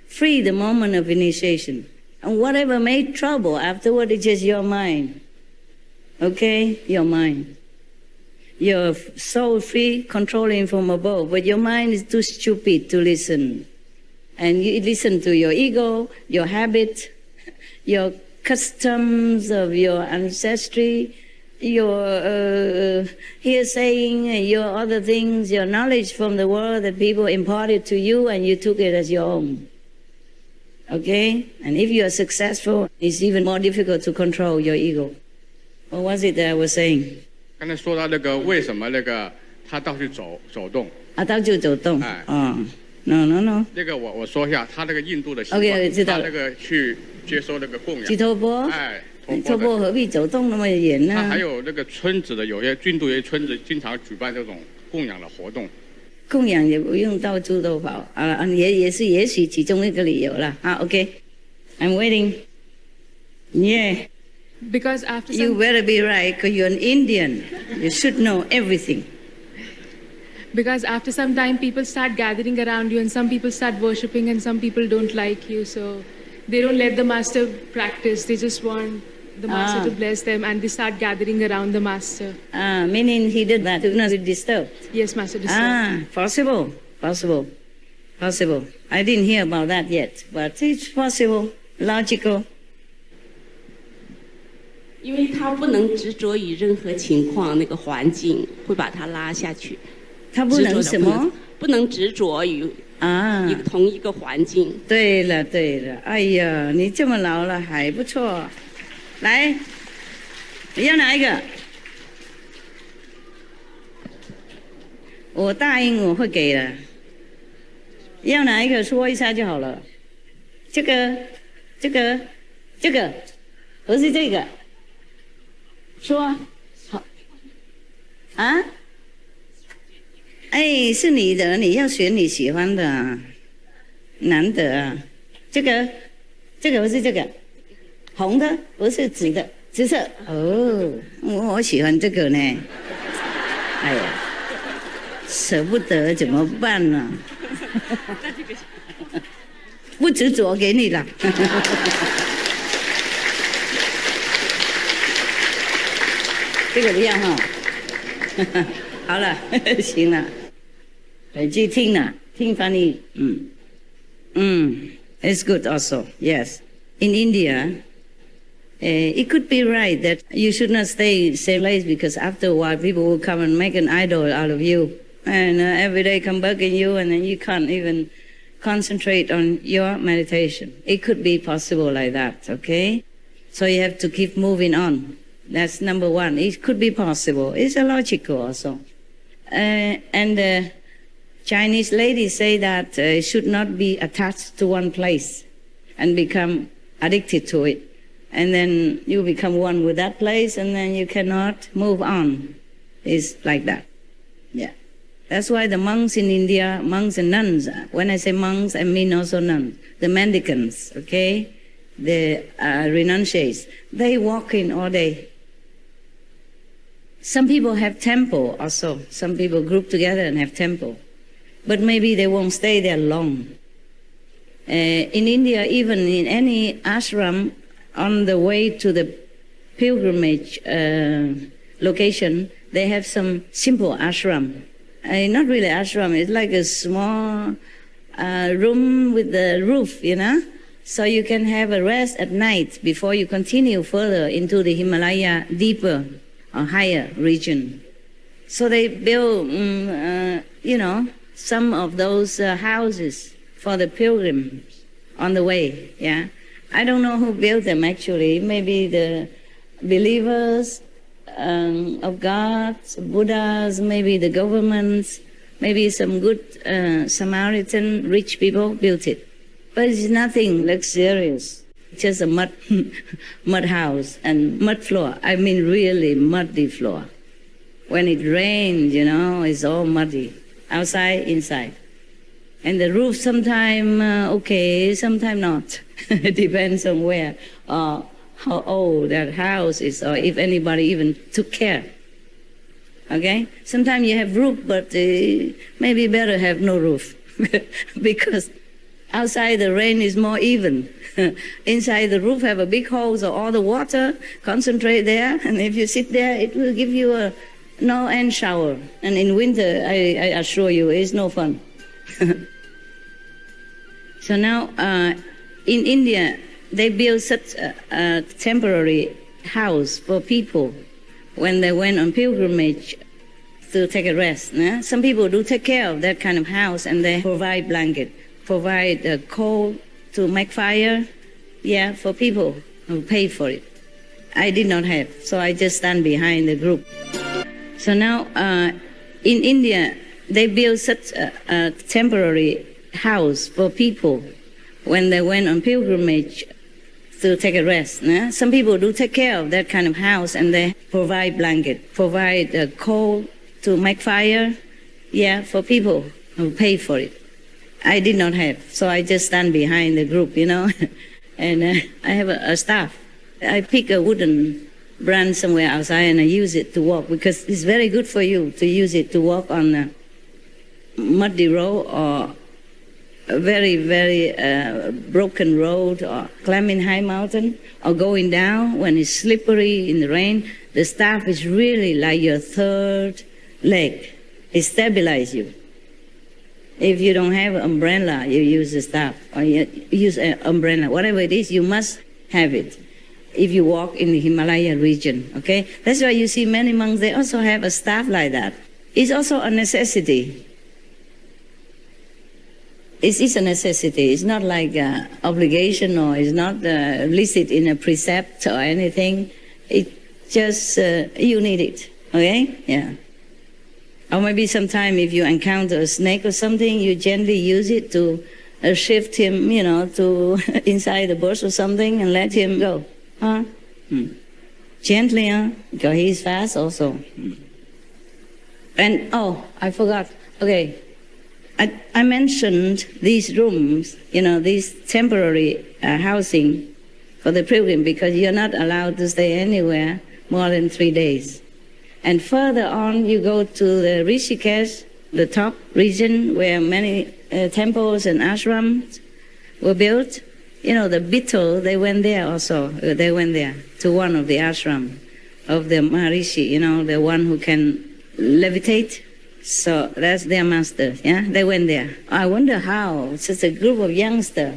Free the moment of initiation. And whatever made trouble afterward, it's just your mind. Okay? Your mind. You're soul free, controlling from above, but your mind is too stupid to listen. And you listen to your ego, your habit, your customs of your ancestry, your hearsaying, your other things, your knowledge from the world that people imparted to you and you took it as your own. Okay? And if you are successful, it's even more difficult to control your ego. What was it that I was saying? 刚才说到那个为什么那个他到处走动？到处走动。哎。No. 那个我说一下，他那个印度的习惯， OK， 知道了。他那个去接收那个供养。去托钵。哎，托钵何必走动那么远呢？他还有那个村子的，印度有些村子经常举办这种供养的活动。供养也不用到处都跑啊，也许其中一个理由了啊。OK，I'm waiting. Yeah. Because after you better be right, because you're an Indian. You should know everything. Because after some time, people start gathering around you, and some people start worshipping, and some people don't like you, so they don't let the master practice. They just want the master to bless them, and they start gathering around the master. Meaning he did that to not be disturbed. Yes, master disturbed. Possible. I didn't hear about that yet, but it's possible, logical. 因为他不能执着于任何情况，那个环境会把他拉下去。他不能什么？不能执着于同一个环境。对了，哎呀，你这么老了还不错。来，你要哪一个？我答应我会给的。要哪一个说一下就好了。这个，不是这个。说好啊。哎，是你的，你要选你喜欢的啊，难得啊。这个不是这个，红的不是紫的，紫色。哦，我喜欢这个呢。哎呀，舍不得怎么办呢？不执着给你了。这个不要哈。好了，行了。耳机听了，听翻译，it's good also. Yes, in India, it could be right that you should not stay in the same place because after a while people will come and make an idol out of you, and every day come bugging you, and then you can't even concentrate on your meditation. It could be possible like that. Okay, so you have to keep moving on. That's number one. It could be possible. It's illogical also, and. Chinese ladies say that should not be attached to one place and become addicted to it. And then you become one with that place and then you cannot move on. It's like that. Yeah. That's why the monks in India, monks and nuns, when I say monks, I mean also nuns, the mendicants, okay? The renunciates, they walk in all day. Some people have temple also. Some people group together and have temple. But maybe they won't stay there long. In India, even in any ashram, on the way to the pilgrimage location, they have some simple ashram. Not really ashram, it's like a small room with the roof, you know? So you can have a rest at night before you continue further into the Himalaya deeper or higher region. So they build, some of those houses for the pilgrims on the way, yeah. I don't know who built them actually. Maybe the believers of God, Buddhas, maybe the governments, maybe some good Samaritan rich people built it. But it's nothing luxurious, just a mud house and mud floor. I mean really muddy floor. When it rains, it's all muddy. Outside, inside. And the roof sometime okay, sometime not. It depends on where, how old that house is, or if anybody even took care. Okay? Sometimes you have roof, but maybe better have no roof. Because outside the rain is more even. Inside the roof have a big hole, so all the water concentrate there, and if you sit there, it will give you a no-end shower. And in winter, I assure you, it's no fun. So now, in India, they built such a temporary house for people when they went on pilgrimage to take a rest. Some people do take care of that kind of house, and they provide blanket, provide coal to make fire, for people who pay for it. I did not have, so I just stand behind the group. So now in India, they built such a temporary house for people when they went on pilgrimage to take a rest. Some people do take care of that kind of house, and they provide blanket, provide coal to make fire, for people who pay for it. I did not have, so I just stand behind the group, and I have a staff. I pick a wooden branch somewhere outside and I use it to walk, because it's very good for you to use it to walk on a muddy road or a very, very broken road, or climbing high mountain, or going down when it's slippery in the rain. The staff is really like your third leg. It stabilizes you. If you don't have an umbrella, you use the staff, or you use an umbrella. Whatever it is, you must have it if you walk in the Himalaya region, okay? That's why you see many monks, they also have a staff like that. It's also a necessity. It is a necessity. It's not like an obligation, or it's not listed in a precept or anything. It just, you need it, okay? Yeah. Or maybe sometime if you encounter a snake or something, you gently use it to shift him, to inside the bush or something, and let him go. Gently, because he's fast also. And, I forgot. Okay. I mentioned these rooms, these temporary housing for the pilgrim, because you're not allowed to stay anywhere more than 3 days. And further on, you go to the Rishikesh, the top region where many temples and ashrams were built. The Beetle, they went there also. They went there to one of the ashram of the Maharishi, the one who can levitate. So that's their master, They went there. I wonder how such a group of youngsters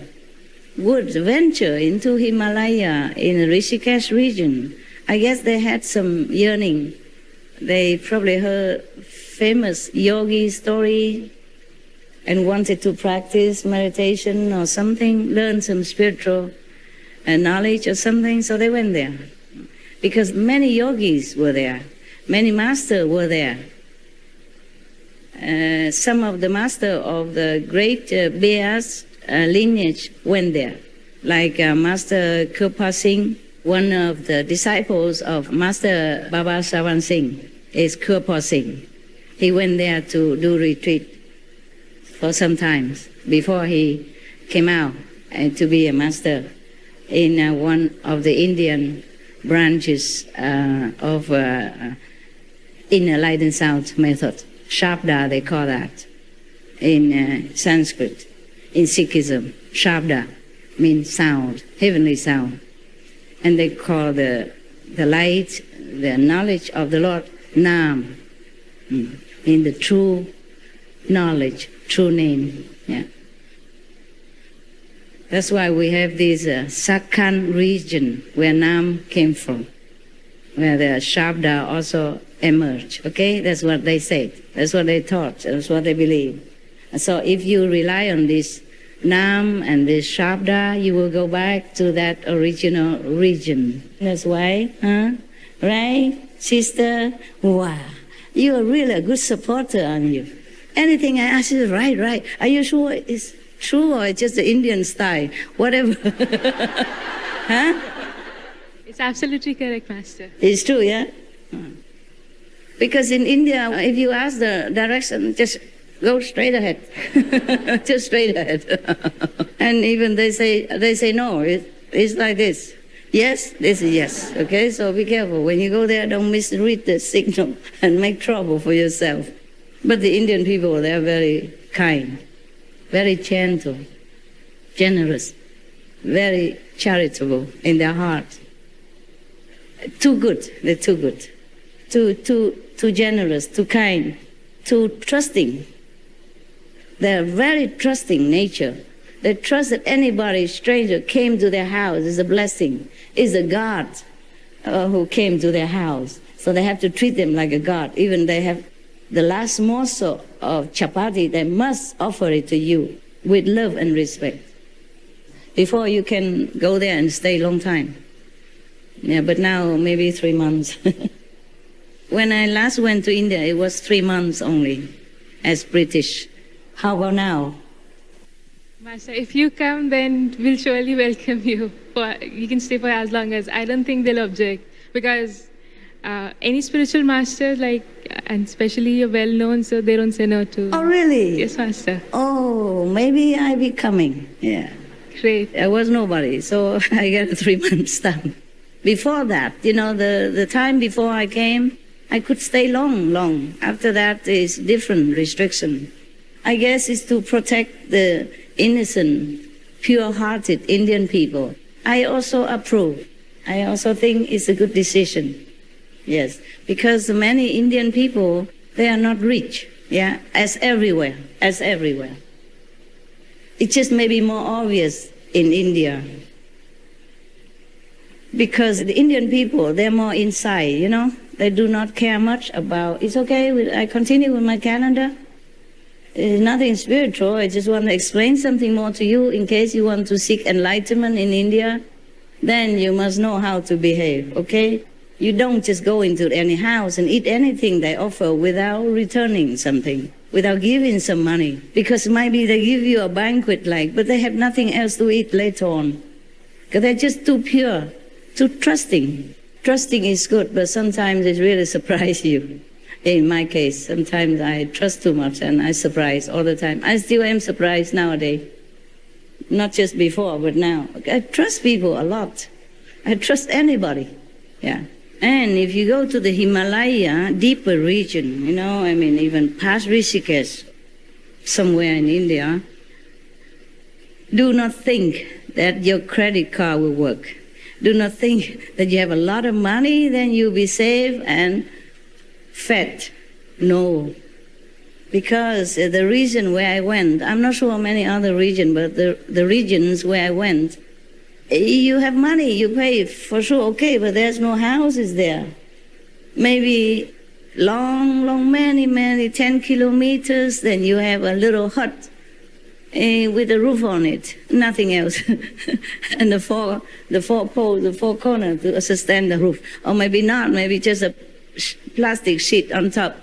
would venture into Himalaya in the Rishikesh region. I guess they had some yearning. They probably heard famous yogi story and wanted to practice meditation or something, learn some spiritual knowledge or something, so they went there. Because many yogis were there, many masters were there. Some of the masters of the great Bears lineage went there, like Master Kirpa Singh, one of the disciples of Master Baba Sawan Singh is Kirpa Singh. He went there to do retreat for some time before he came out and to be a master in one of the Indian branches of inner light and sound method. Shabda, they call that in Sanskrit. In Sikhism, Shabda means sound, heavenly sound. And they call the light, the knowledge of the Lord, Nam, in the true knowledge, true name. That's why we have this Sakhan region where Nam came from, where the Shabda also emerged. Okay, that's what they said. That's what they taught. That's what they believe. And so if you rely on this Nam and this Shabda, you will go back to that original region. That's why, right, sister? Wow, you are really a good supporter, aren't you? Anything I ask you, right. Are you sure it's true or it's just the Indian style? Whatever. It's absolutely correct, Master. It's true, yeah? Because in India, if you ask the direction, just go straight ahead. Just straight ahead. And even they say no, it's like this. Yes, this is yes. Okay, so be careful. When you go there, don't misread the signal and make trouble for yourself. But the Indian people, they're very kind, very gentle, generous, very charitable in their heart. Too good, they're too good. Too generous, too kind, too trusting. They're very trusting nature. They trust that anybody, stranger, came to their house is a blessing, is a God who came to their house. So they have to treat them like a God. Even they have the last morsel of chapati, they must offer it to you with love and respect before you can go there and stay a long time. Yeah, but now maybe 3 months. When I last went to India, it was 3 months only as British. How about now? Master, if you come, then we'll surely welcome you. You can stay for as long as. I don't think they'll object, because any spiritual master, and especially you're well known, so they don't say no to. Oh, really? Yes, Master. Oh, maybe I'll be coming. Yeah. Great. I was nobody, so I get a 3 month stamp. Before that, the time before I came, I could stay long. After that is different restriction. I guess it's to protect the innocent, pure-hearted Indian people. I also approve. I also think it's a good decision. Yes, because many Indian people, they are not rich. Yeah, as everywhere. It just may be more obvious in India. Because the Indian people, they're more inside, They do not care much about, it's okay, I continue with my calendar. It's nothing spiritual. I just want to explain something more to you in case you want to seek enlightenment in India. Then you must know how to behave, okay? You don't just go into any house and eat anything they offer without returning something, without giving some money. Because maybe they give you a banquet but they have nothing else to eat later on. Because they're just too pure, too trusting. Trusting is good, but sometimes it really surprises you. In my case, sometimes I trust too much and I surprise all the time. I still am surprised nowadays. Not just before, but now. I trust people a lot. I trust anybody. Yeah. And if you go to the Himalaya, deeper region, even past Rishikesh, somewhere in India, do not think that your credit card will work. Do not think that you have a lot of money, then you'll be safe and fed. No. Because the region where I went, I'm not sure many other regions, but the regions where I went, you have money, you pay for sure, okay, but there's no houses there. Maybe long, many 10 kilometers, then you have a little hut with a roof on it, nothing else. And the four poles, the four corners to sustain the roof. Or maybe not, maybe just a plastic sheet on top.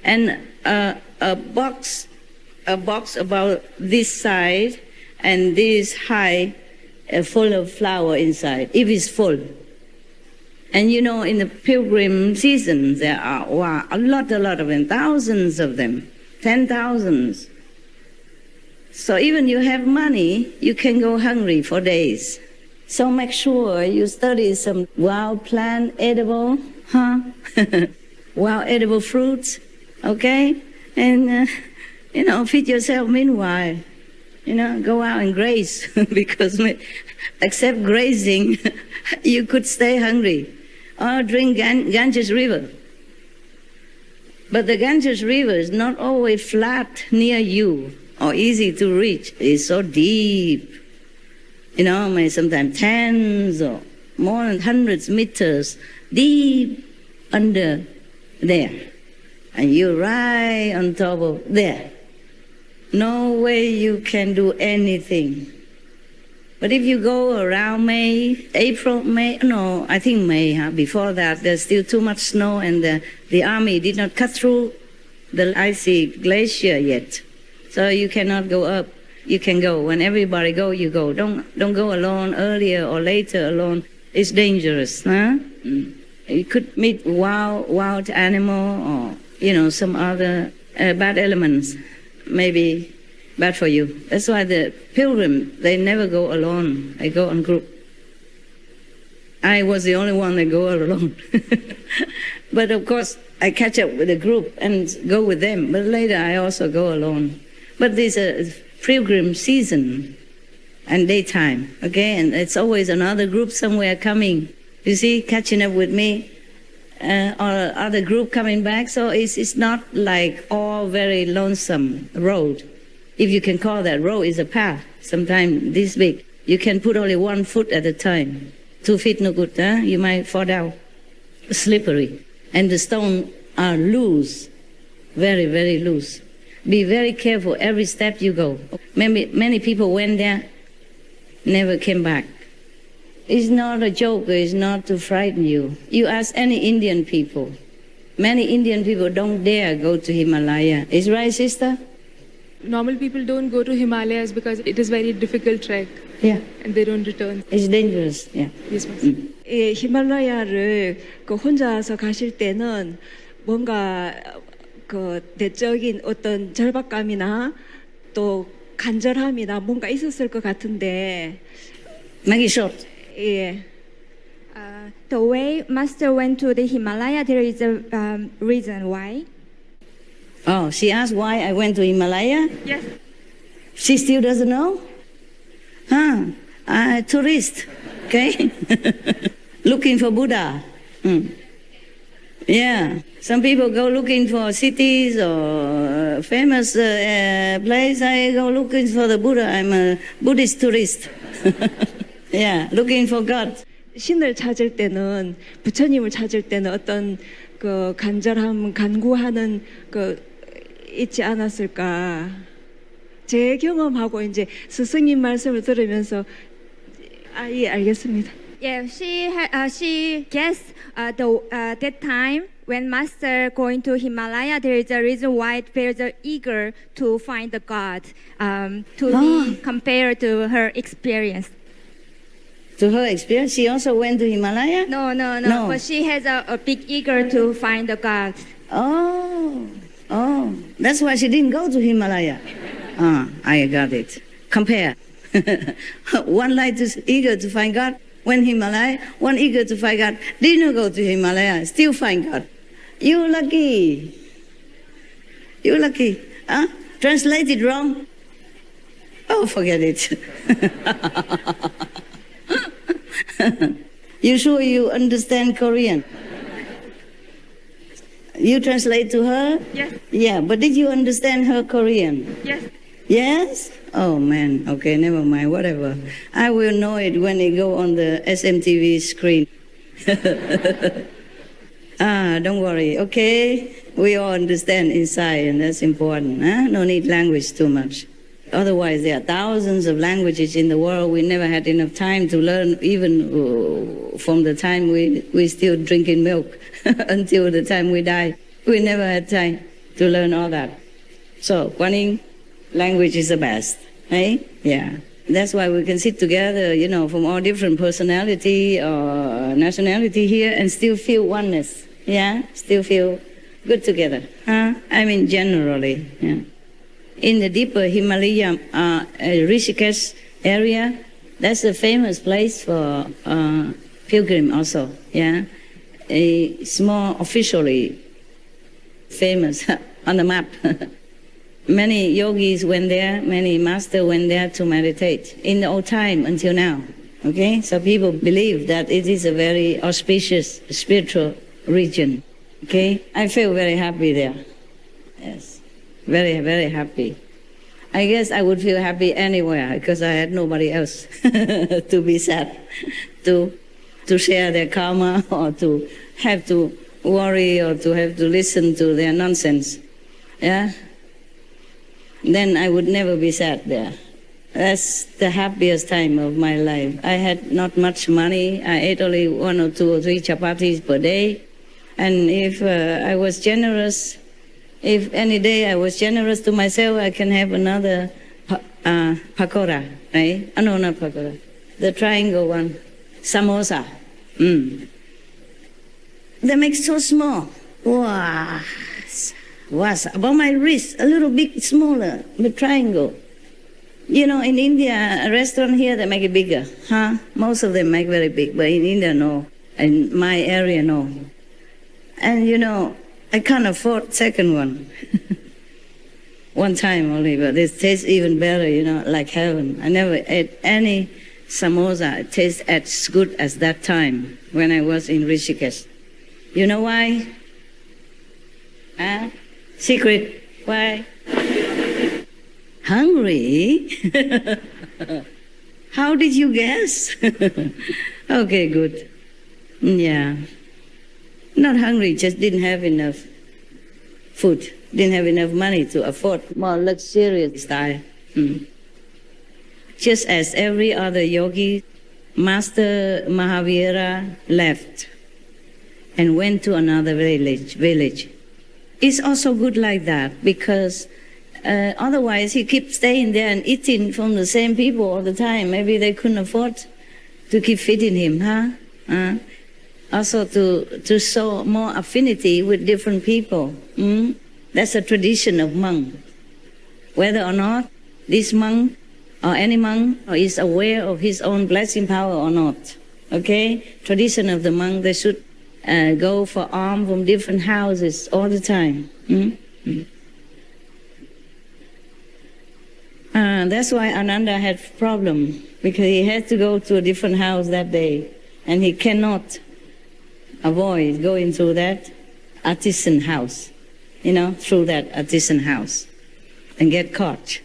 And a box about this side and this high, full of flower inside, if it's full. And in the pilgrim season, there are a lot of them, thousands of them, 10,000s. So even you have money, you can go hungry for days. So make sure you study some wild plant, edible, wild edible fruits, okay? And, feed yourself meanwhile. Go out and graze, because except grazing, you could stay hungry. Or drink Ganges River. But the Ganges River is not always flat near you or easy to reach. It's so deep. Maybe sometimes tens or more than hundreds meters deep under there. And you're right on top of there. No way you can do anything. But if you go around May, I think May, before that, there's still too much snow and the army did not cut through the icy glacier yet. So you cannot go up. You can go. When everybody go, you go. Don't go alone earlier or later alone. It's dangerous. Huh? You could meet wild animal or, some other bad elements. Maybe bad for you. That's why the pilgrim, they never go alone. They go on group. I was the only one that go alone. But of course, I catch up with the group and go with them. But later, I also go alone. But there's a pilgrim season and daytime, okay? And it's always another group somewhere coming, you see, catching up with me. Or other group coming back, so it's not like all very lonesome road. if you can call that road, is a path, sometimes this big. You can put only 1 foot at a time. 2 feet no good, huh? You might fall down. Slippery. And the stones are loose, very, very loose. Be very careful every step you go. Many people went there, never came back. It's not a joke, it's not to frighten you. You ask any Indian people. Many Indian people don't dare go to Himalaya. Is right, sister? Normal people don't go to Himalayas because it is very difficult trek. Yeah. And they don't return. It's dangerous, yeah. Yes, Master. 예, 히말라야를 그 혼자서 가실 때는 뭔가 그 내적인 어떤 절박감이나 또 간절함이나 뭔가 있었을 것 같은데. Make it short. 예. The way Master went to the Himalaya, there is a reason why. Oh, she asked why I went to Himalaya? Yes. She still doesn't know? Tourist, okay? Looking for Buddha. Yeah, some people go looking for cities or famous place. I go looking for the Buddha. I'm a Buddhist tourist. Yeah, looking for God. 신을 찾을 때는 부처님을 찾을 때는 어떤 그 간절함, 간구하는 그 있지 않았을까? 제 경험하고 이제 스승님 말씀을 들으면서 예, 알겠습니다. Yeah, she guessed that time when Master going to Himalaya, there is a reason why there's a eager to find the God, to be compared to her experience. To her experience, she also went to Himalaya? No. But she has a big eager to find the God. Oh, that's why she didn't go to Himalaya. I got it. Compare. One like to eager to find God, went Himalaya. One eager to find God, didn't go to Himalaya, still find God. You lucky. You lucky. Translated wrong? Oh, forget it. You sure you understand Korean? You translate to her? Yes. Yeah, but did you understand her Korean? Yes. Yes? Oh man, okay, never mind, whatever. I will know it when it go on the SMTV screen. Don't worry, okay? We all understand inside, and that's important. Huh? No need language too much. Otherwise, there are thousands of languages in the world. We never had enough time to learn, even from the time we still drinking milk until the time we die. We never had time to learn all that. So, Guanyin, language is the best, eh? Yeah. That's why we can sit together, from all different personality or nationality here and still feel oneness. Yeah? Still feel good together. Huh? I mean, generally, yeah. In the deeper Himalaya, Rishikesh area, that's a famous place for pilgrim also, yeah? It's more officially famous on the map. Many yogis went there, many masters went there to meditate in the old time until now, okay? So people believe that it is a very auspicious spiritual region, okay? I feel very happy there, yes. Very, very happy. I guess I would feel happy anywhere because I had nobody else to be sad, to share their karma or to have to worry or to have to listen to their nonsense. Yeah? Then I would never be sad there. That's the happiest time of my life. I had not much money. I ate only 1 or 2 or 3 chapatis per day. And if I was generous, if any day I was generous to myself, I can have another pakora, right? No, not pakora. The triangle one. Samosa. They make so small. Wow. Was about my wrist, a little bit smaller, the triangle. In India, a restaurant here, they make it bigger. Huh? Most of them make very big, but in India, no. In my area, no. And I can't afford second one. One time only, but it tastes even better, like heaven. I never ate any samosa. It tastes as good as that time when I was in Rishikesh. You know why? Secret. Why? Hungry? How did you guess? Okay, good. Yeah. Not hungry, just didn't have enough food, didn't have enough money to afford more luxurious style. Just as every other yogi, Master Mahavira left and went to another village. It's also good like that, because otherwise he keeps staying there and eating from the same people all the time. Maybe they couldn't afford to keep feeding him, huh? Also to show more affinity with different people. That's a tradition of monk. Whether or not this monk or any monk is aware of his own blessing power or not. Okay? Tradition of the monk, they should go for alms from different houses all the time. That's why Ananda had problem, because he had to go to a different house that day, and he cannot avoid going through that artisan house, through that artisan house, and get caught.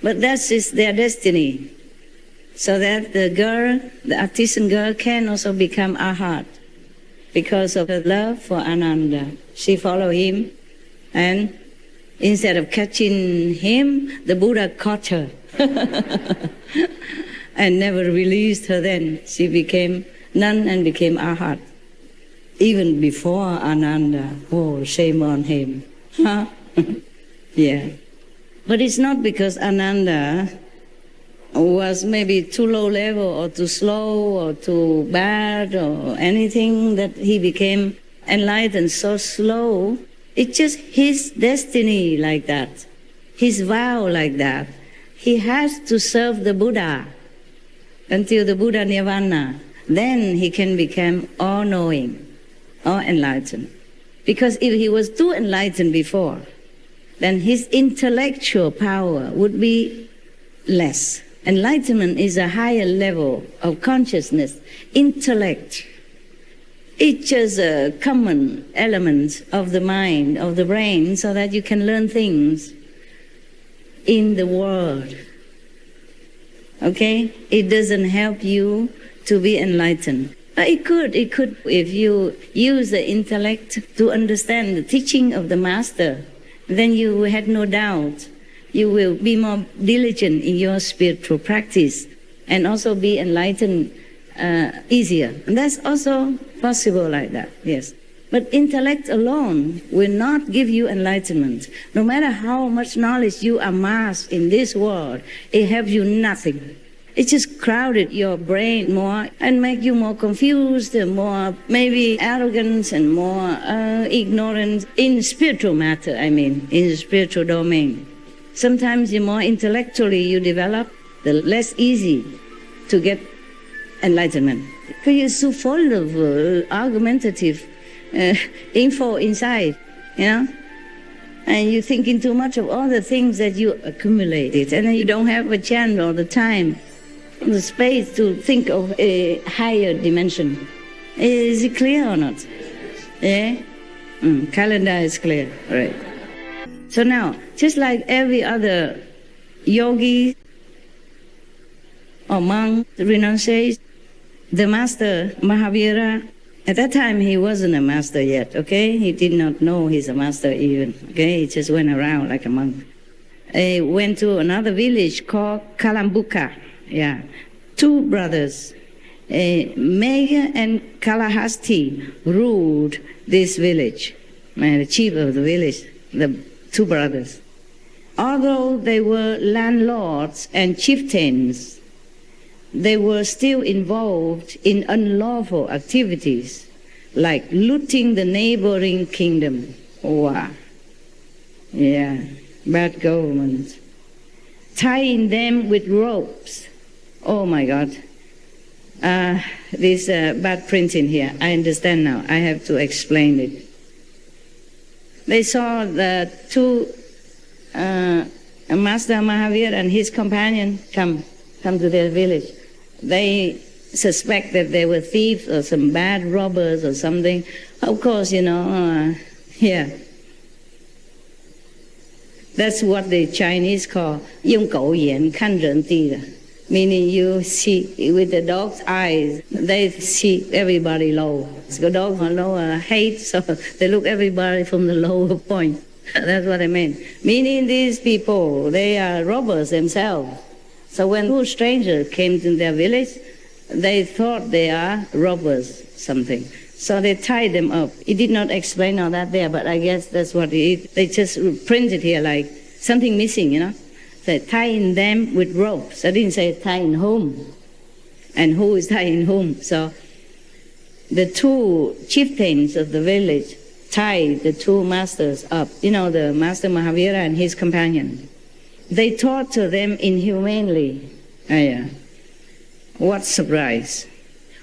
But that's just their destiny, so that the artisan girl, can also become arhat because of her love for Ananda. She followed him, and instead of catching him, the Buddha caught her and never released her then. She became nun and became arhat. Even before Ananda, oh, shame on him. Huh? Yeah. But it's not because Ananda was maybe too low level or too slow or too bad or anything that he became enlightened so slow. It's just his destiny like that, his vow like that. He has to serve the Buddha until the Buddha Nirvana. Then he can become all-knowing, all-enlightened. Because if he was too enlightened before, then his intellectual power would be less. Enlightenment is a higher level of consciousness. Intellect, it's just a common element of the mind, of the brain, so that you can learn things in the world. Okay? It doesn't help you to be enlightened. But it could, if you use the intellect to understand the teaching of the Master, then you had no doubt. You will be more diligent in your spiritual practice and also be enlightened easier. And that's also possible like that, yes. But intellect alone will not give you enlightenment. No matter how much knowledge you amass in this world, it helps you nothing. It just crowded your brain more and make you more confused and more maybe arrogant and more ignorant in spiritual matter, in the spiritual domain. Sometimes the more intellectually you develop, the less easy to get enlightenment. Because you're so full of argumentative info inside, and you're thinking too much of all the things that you accumulated, and then you don't have a chance all the time, the space to think of a higher dimension. Is it clear or not? Yeah? Calendar is clear, right. So now, just like every other yogi or monk, renunciate, the Master Mahavira, at that time he wasn't a master yet, okay? He did not know he's a master even, okay? He just went around like a monk. He went to another village called Kalambuka, yeah. Two brothers, Megha and Kalahasti, ruled this village, the chief of the village, the two brothers. Although they were landlords and chieftains, they were still involved in unlawful activities like looting the neighboring kingdom. Wow. Yeah, bad government. Tying them with ropes. Oh my God. This bad printing here. I understand now. I have to explain it. They saw the two, Master Mahavira and his companion come to their village. They suspect that they were thieves or some bad robbers or something. Of course, yeah. That's what the Chinese call 用狗眼看人低的, meaning you see with the dog's eyes, they see everybody low. So the dogs are lower hate, so they look everybody from the lower point. That's what I mean. Meaning these people, they are robbers themselves. So when two strangers came to their village, they thought they are robbers, something. So they tied them up. He did not explain all that there, but I guess that's what it is. They just printed here like something missing, you know. They tying them with ropes. I didn't say tying whom. And who is tying whom. So the two chieftains of the village tied the two masters up. You know, the master Mahavira and his companion. They torture them inhumanely. Oh, yeah. What surprise.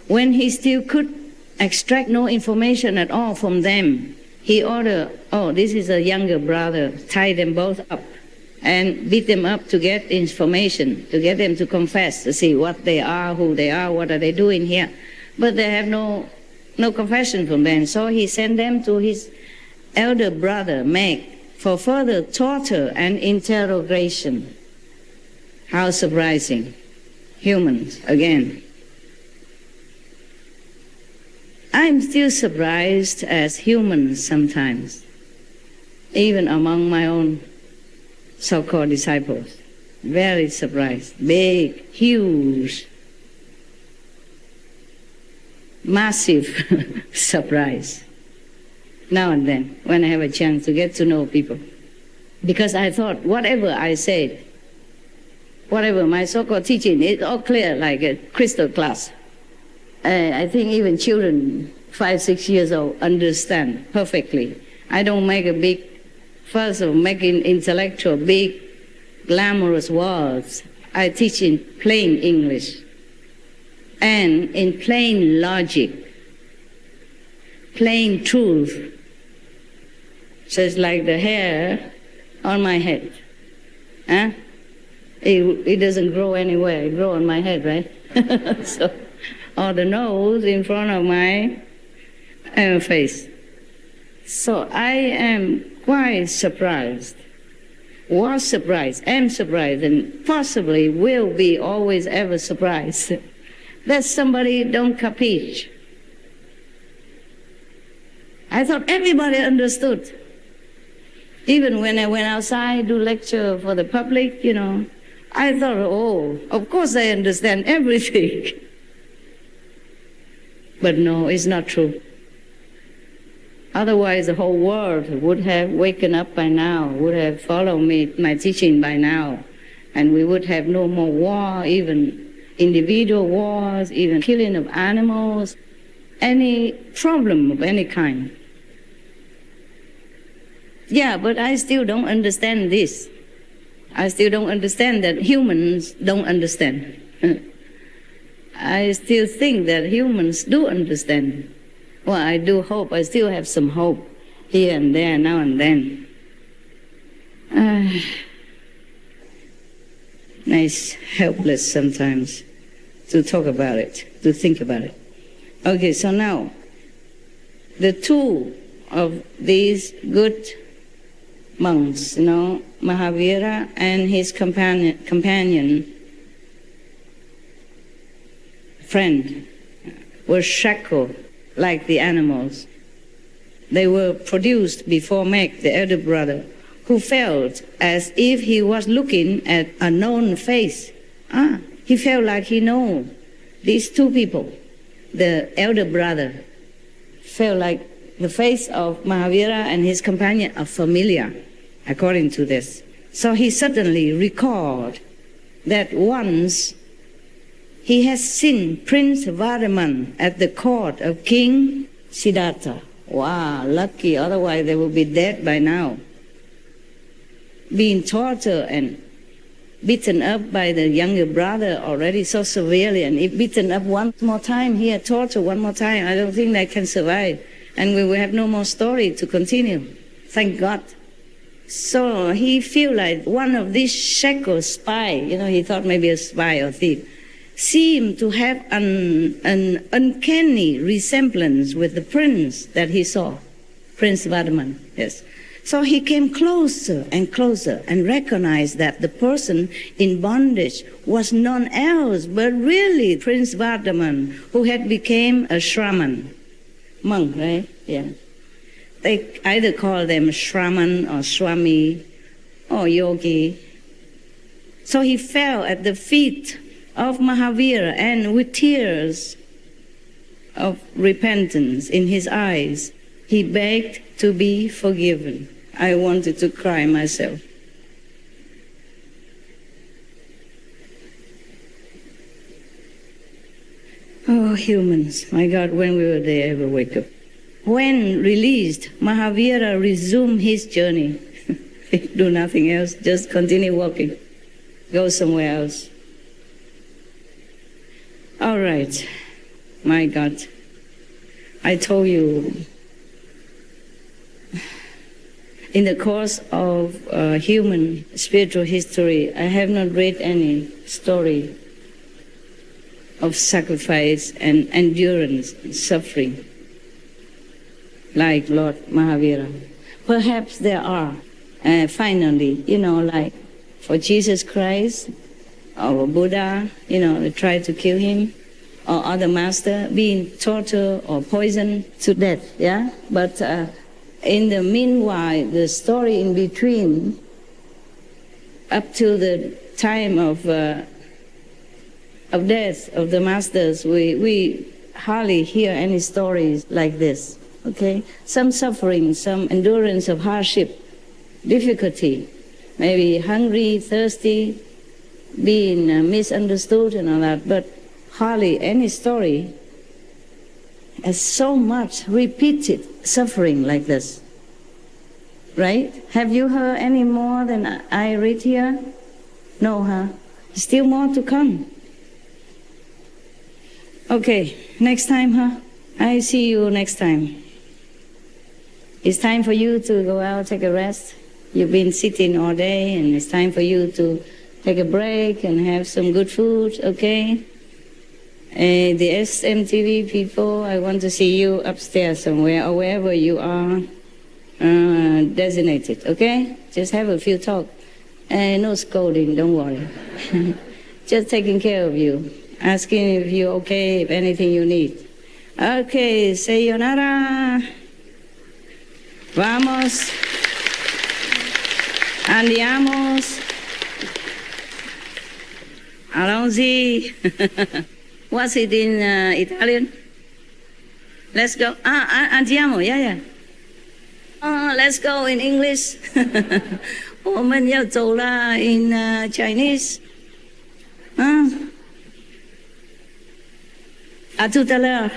When he still could extract no information at all from them, he ordered, oh, this is a younger brother, tie them both up and beat them up to get information, to get them to confess, to see what they are, who they are, what are they doing here. But they have no confession from them. So he sent them to his elder brother, Meg, for further torture and interrogation. How surprising. Humans, again. I'm still surprised as humans sometimes, even among my own so-called disciples. Very surprised. Big, huge, massive surprise. Now and then, when I have a chance to get to know people. Because I thought, whatever I said, whatever my so-called teaching, it's all clear like a crystal glass. I think even children, 5, 6 years old, understand perfectly. I don't make a big fuss of making intellectual, big, glamorous words. I teach in plain English and in plain logic, plain truth. So it's like the hair on my head. Huh? It doesn't grow anywhere. It grows on my head, right? So, or the nose in front of my face. So I am quite surprised, was surprised, am surprised, and possibly will be always ever surprised that somebody don't capiche. I thought everybody understood. Even when I went outside to lecture for the public, you know, I thought, oh, of course I understand everything. But no, it's not true. Otherwise, the whole world would have waken up by now, would have followed my teaching by now, and we would have no more war, even individual wars, even killing of animals, any problem of any kind. Yeah, but I still don't understand this. I still don't understand that humans don't understand. I still think that humans do understand. Well, I do hope. I still have some hope here and there, now and then. Nice, helpless sometimes to talk about it, to think about it. Okay, so now, the two of these good monks, you know, Mahavira and his companion friend, were shackled like the animals. They were produced before Meg, the elder brother, who felt as if he was looking at a known face. He felt like he knew these two people. The elder brother felt like the face of Mahavira and his companion are familiar, according to this. So he suddenly recalled that once he has seen Prince Varman at the court of King Siddhartha. Wow, lucky, otherwise they would be dead by now. Being tortured and beaten up by the younger brother already so severely, and if beaten up one more time here, tortured one more time, I don't think they can survive. And we will have no more story to continue. Thank God. So he feel like one of these shackled spy, you know, he thought maybe a spy or thief, seemed to have an uncanny resemblance with the prince that he saw, Prince Varman, yes. So he came closer and closer and recognized that the person in bondage was none else but really Prince Vardaman, who had become a Shraman, monk, right? Yeah. They either call them Shraman or Swami or Yogi. So he fell at the feet of Mahavira and with tears of repentance in his eyes, he begged to be forgiven. I wanted to cry myself. Oh, humans, my God, when will they ever wake up? When released, Mahavira resumed his journey. Do nothing else, just continue walking. Go somewhere else. All right, my God, I told you, in the course of human spiritual history, I have not read any story of sacrifice and endurance and suffering like Lord Mahavira. Perhaps there are, finally, like for Jesus Christ or Buddha, they tried to kill him, or other master being tortured or poisoned to death, yeah? But in the meanwhile, the story in between, up to the time of death of the masters, we hardly hear any stories like this, okay? Some suffering, some endurance of hardship, difficulty, maybe hungry, thirsty, being misunderstood and all that, but hardly any story has so much repeated suffering like this, right? Have you heard any more than I read here? No, huh? Still more to come. Okay, next time, huh? I see you next time. It's time for you to go out, take a rest. You've been sitting all day, and it's time for you to take a break and have some good food, okay? The SMTV people, I want to see you upstairs somewhere or wherever you are designated, okay? Just have a few talk. No scolding, don't worry. Just taking care of you, asking if you're okay, if anything you need. Okay, sayonara. Vamos. Andiamo. Allons-y. What's it in Italian? Let's go. Andiamo, yeah. Let's go in English. 我们要走了 in Chinese. À tout à l'heure.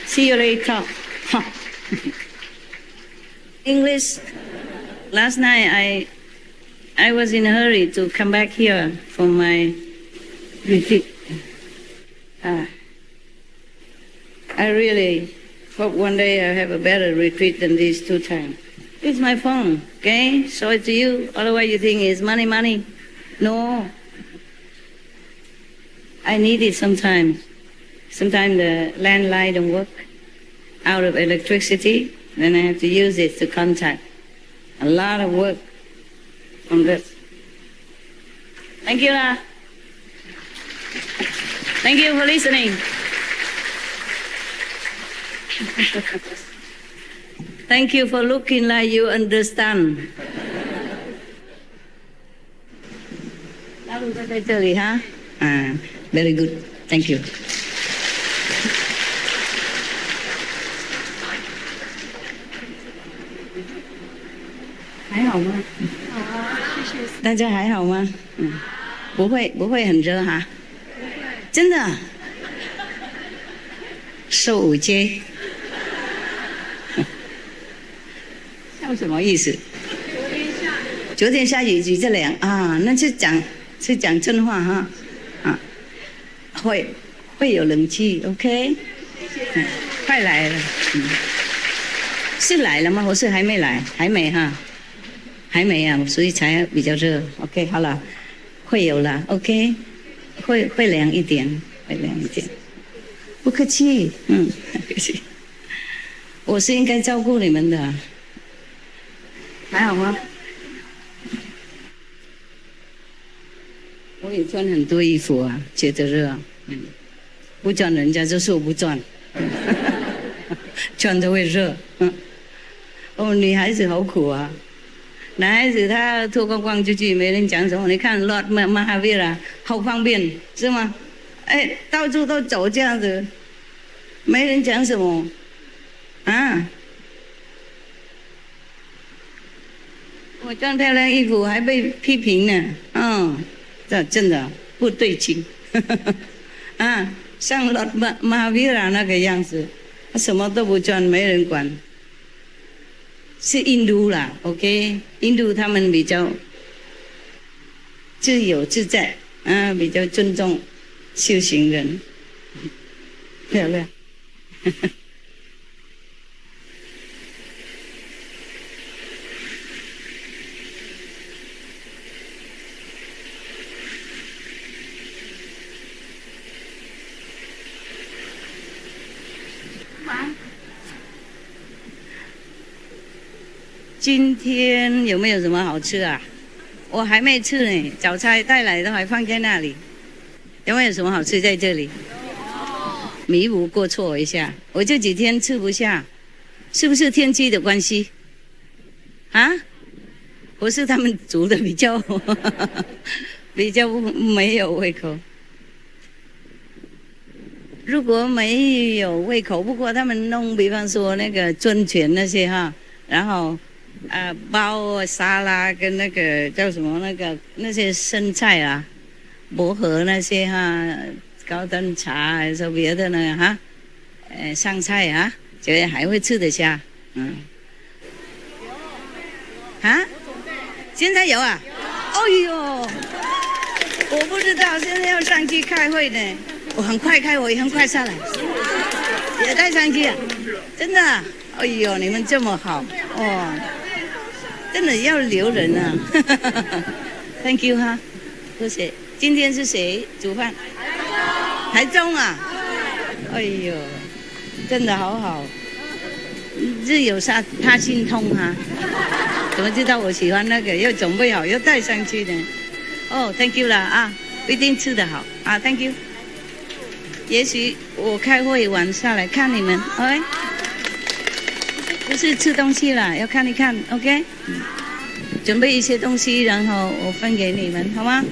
See you later. English. Last night I was in a hurry to come back here for my retreat. I really hope one day I have a better retreat than these 2 times. It's my phone, okay? Show it to you. Otherwise you think it's money. No. I need it sometimes. Sometimes the landline don't work. Out of electricity, then I have to use it to contact. A lot of work on this. Thank you, La. Thank you for listening. Thank you for looking like you understand. 大陆在这里哈，very good. Thank you. 还好吗？好啊，谢谢。大家还好吗？不会很热哈？真的。受戒。笑什么意思？昨天下雨举着凉啊，那是讲真话哈。会有冷气 ，OK？ 快来了。是来了吗？我是还没来，还没哈。还没啊，所以才比较热。OK， 好了，会有了。OK， 会凉一点，会凉一点。不客气，不客气。我是应该照顾你们的，还好吗？我也穿很多衣服啊，觉得热，不穿人家就说不穿，穿着会热。哦，女孩子好苦啊，男孩子他脱光光出去，没人讲什么。你看 Lord Mahavira 好方便，是吗？哎，到处都走这样子，没人讲什么，啊。我穿漂亮衣服还被批评呢，这真的不对劲，啊，像 Lord Mahavira 那个样子，他什么都不穿，没人管。是印度啦 ，OK， 印度他们比较自由自在，比较尊重修行人，漂亮。今天有没有什么好吃啊？我还没吃呢，早餐带来的还放在那里。有没有什么好吃在这里？弥补过错一下，我这几天吃不下，是不是天气的关系？啊？不是他们煮的比较没有胃口。如果没有胃口，不过他们弄，比方说那个春卷那些哈，然后。包沙拉跟那个叫什么那些生菜啊，薄荷那些哈，高端茶还是别的呢哈，上菜啊，觉得还会吃得下，现在有啊，哎呦，我不知道，现在要上去开会呢，我很快开会，很快下来，也带上去啊，真的，哎呦，你们这么好哦。真的要留人啊！Thank you 哈，谢谢。今天是谁煮饭？台中啊！哎呦，真的好好，日有他心通哈。怎么知道我喜欢那个？又准备好，又带上去呢。哦 ，Thank you 啦啊，一定吃得好啊 ，Thank you。也许我开会晚下来看你们 ，OK？ 不是吃东西啦，要看一看 ，OK？ 准备一些东西，然后我分给你们，好吗？